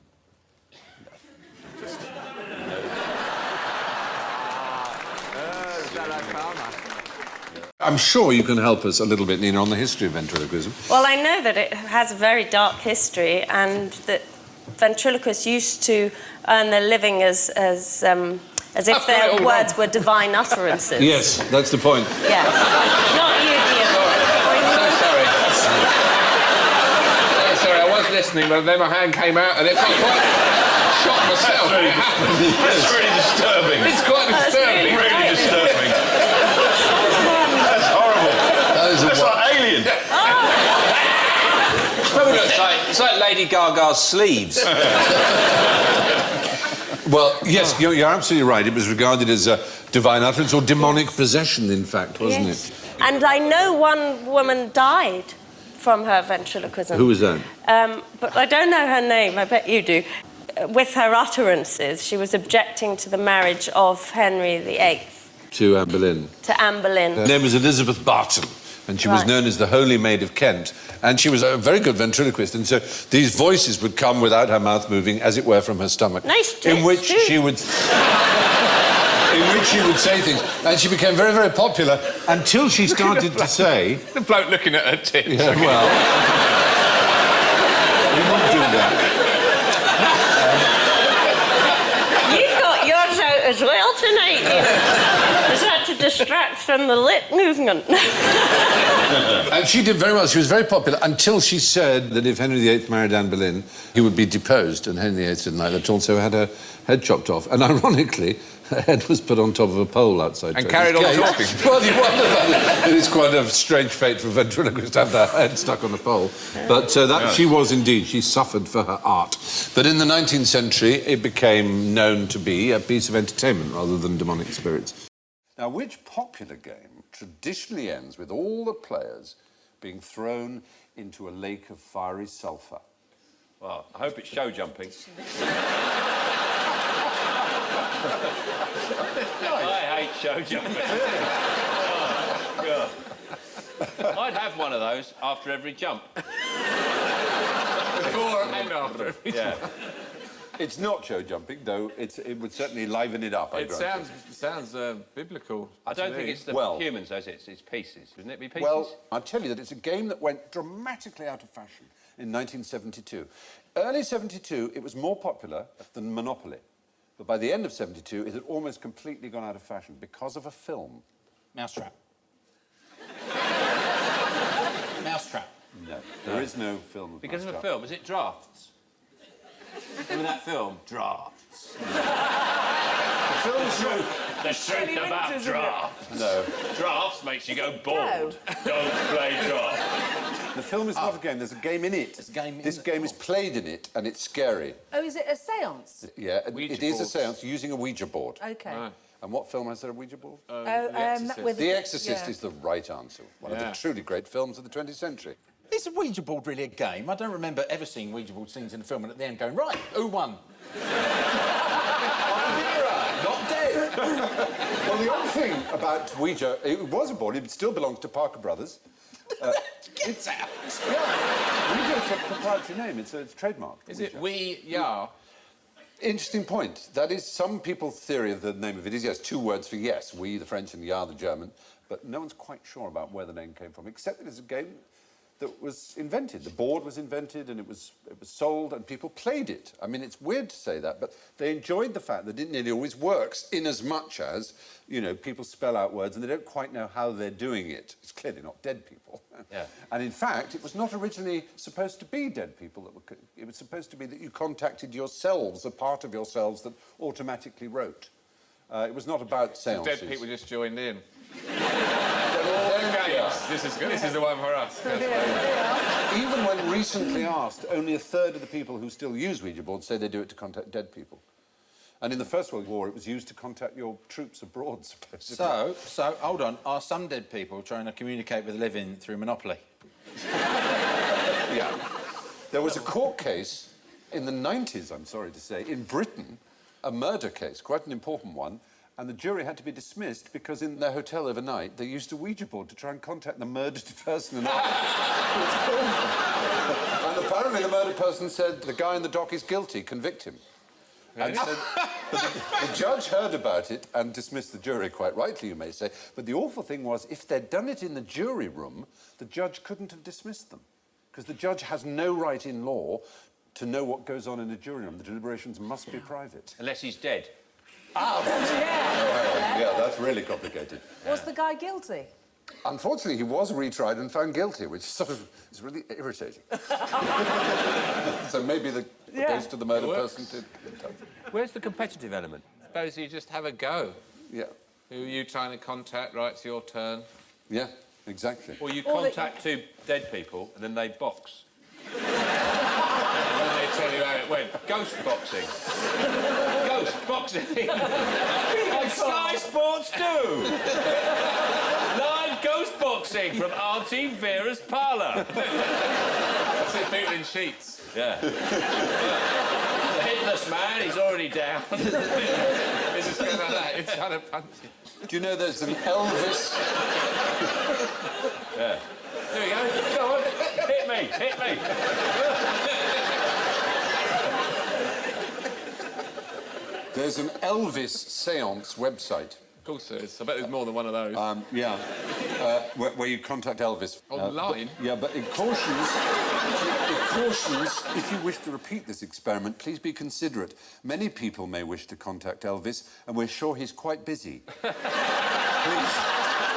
I'm sure you can help us a little bit, Nina, on the history of ventriloquism. Well, I know that it has a very dark history and that ventriloquists used to earn their living as if their words were divine utterances. Yes, that's the point. Yes. Not you, dear. Sorry. Sorry, I was listening, but then my hand came out and it felt quite shocked myself. That's really disturbing. It's quite disturbing. Really disturbing. That's horrible. That's like Alien. Probably looks like, it's like Lady Gaga's sleeves. Well, yes, you're absolutely right. It was regarded as a divine utterance or demonic possession, in fact, wasn't it? And I know one woman died from her ventriloquism. Who was that? But I don't know her name, I bet you do. With her utterances, she was objecting to the marriage of Henry VIII. To Anne Boleyn. To Anne Boleyn. Her name was Elizabeth Barton, and she was known as the Holy Maid of Kent. And she was a very good ventriloquist, and so these voices would come without her mouth moving, as it were, from her stomach. Nice tricks, in which she would say things. And she became very, very popular until she started to say... The bloke looking at her tits. Yeah, well... we wouldn't do that. You've got yours out as well tonight, Nina. Is that to distract from the lip movement? And she did very well. She was very popular until she said that if Henry VIII married Anne Boleyn, he would be deposed, and Henry VIII didn't like that at all, so had her head chopped off. And ironically, her head was put on top of a pole outside. And carried on talking. Well, you wonder about it. It is quite a strange fate for a ventriloquist to have their head stuck on a pole. But she was indeed, she suffered for her art. But in the 19th century, it became known to be a piece of entertainment rather than demonic spirits. Now, which popular game traditionally ends with all the players being thrown into a lake of fiery sulphur? Well, I hope it's show jumping. I hate show jumping. Oh, God. I'd have one of those after every jump. Before and after every jump. It's not show jumping, though. It would certainly liven it up. It sounds biblical. I don't think it's the humans, though, it's pieces. Wouldn't it be pieces? Well, I'll tell you that it's a game that went dramatically out of fashion in 1972. Early 72, it was more popular than Monopoly. But by the end of 72, it had almost completely gone out of fashion because of a film. Mousetrap. Mousetrap. No, there is no film of Because of Mousetrap. a film. Is it Drafts? Remember that film? Drafts. The film's true. The truth about drafts. No. Drafts makes you go bored. Don't play drafts. The film is not a game. There's a game in it. This game is played in it, and it's scary. Oh, is it a séance? Yeah, it is a séance using a Ouija board. OK. And what film has there a Ouija board? The Exorcist is the right answer. One of the truly great films of the 20th century. Is a Ouija board really a game? I don't remember ever seeing Ouija board scenes in a film and at the end going, right, who won? Not dead. Well, the odd thing about Ouija, it was a board, it still belongs to Parker Brothers. It's out. Yeah. Ouija is a proprietary name, it's a trademark. Is it we-ya? Interesting point. That is some people's theory of the name of it is, yes, two words for yes, we, the French, and ya, the German. But no one's quite sure about where the name came from, except that it's a game that was invented. The board was invented and it was sold and people played it. I mean, it's weird to say that, but they enjoyed the fact that it nearly always works in as much as, you know, people spell out words and they don't quite know how they're doing it. It's clearly not dead people. Yeah. And in fact, it was not originally supposed to be dead people. It was supposed to be that you contacted yourselves, a part of yourselves that automatically wrote. It was not about seances. Dead people just joined in. Yeah. This is good. This is the one for us. Even when recently asked, only a third of the people who still use Ouija boards say they do it to contact dead people. And in the First World War, it was used to contact your troops abroad, supposedly. So, hold on. Are some dead people trying to communicate with the living through Monopoly? Yeah. There was a court case in the 90s, I'm sorry to say, in Britain, a murder case, quite an important one, and the jury had to be dismissed because in their hotel overnight they used a Ouija board to try and contact the murdered person. And apparently the murdered person said, the guy in the dock is guilty, convict him. And so the judge heard about it and dismissed the jury, quite rightly, you may say. But the awful thing was, if they'd done it in the jury room, the judge couldn't have dismissed them. Because the judge has no right in law to know what goes on in a jury room. The deliberations must be private. Unless he's dead. Ah, yeah, that's really complicated. Was the guy guilty? Unfortunately, he was retried and found guilty, which sort of is really irritating. So maybe the ghost of the murdered person did. Where's the competitive element? Suppose you just have a go. Yeah. Who are you trying to contact? Right, it's your turn. Yeah, exactly. Or you contact two dead people and then they box. And then they tell you how it went. Ghost boxing. Ghost boxing. On Sky Sports 2. Live ghost boxing from Auntie Vera's parlour. I see people in sheets. Yeah. The headless man, he's already down. It's just going like that. It's kind of punchy. Do you know there's an Elvis... Yeah. There we go. Go on. Hit me. Hit me. There's an Elvis seance website. Of course there is. I bet there's more than one of those. Yeah. Where you contact Elvis. Online? But it cautions, if you wish to repeat this experiment, please be considerate. Many people may wish to contact Elvis, and we're sure he's quite busy.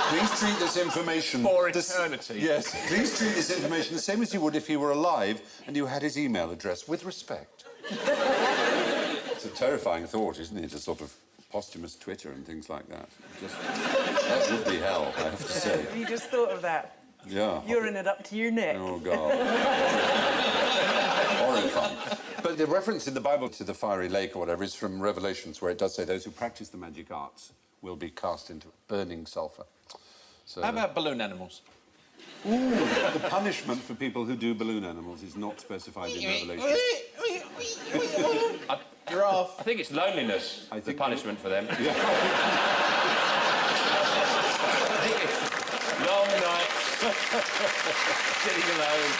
Please treat this information... For eternity. Yes, please treat this information the same as you would if he were alive and you had his email address, with respect. It's a terrifying thought, isn't it? A sort of posthumous Twitter and things like that. That would be hell, I have to say. You just thought of that. Yeah. Urine it up to your neck. Oh, God. Horrifying. But the reference in the Bible to the fiery lake or whatever is from Revelations, where it does say those who practice the magic arts will be cast into burning sulphur. So, How about balloon animals? Ooh, the punishment for people who do balloon animals is not specified in Revelation. Giraffe. I think it's loneliness, the punishment for them. Yeah. I think it's long nights, sitting alone.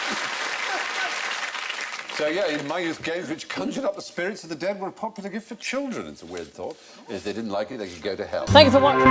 So, yeah, in my youth, games which conjured up the spirits of the dead were a popular gift for children. It's a weird thought. If they didn't like it, they could go to hell. Thank you for watching.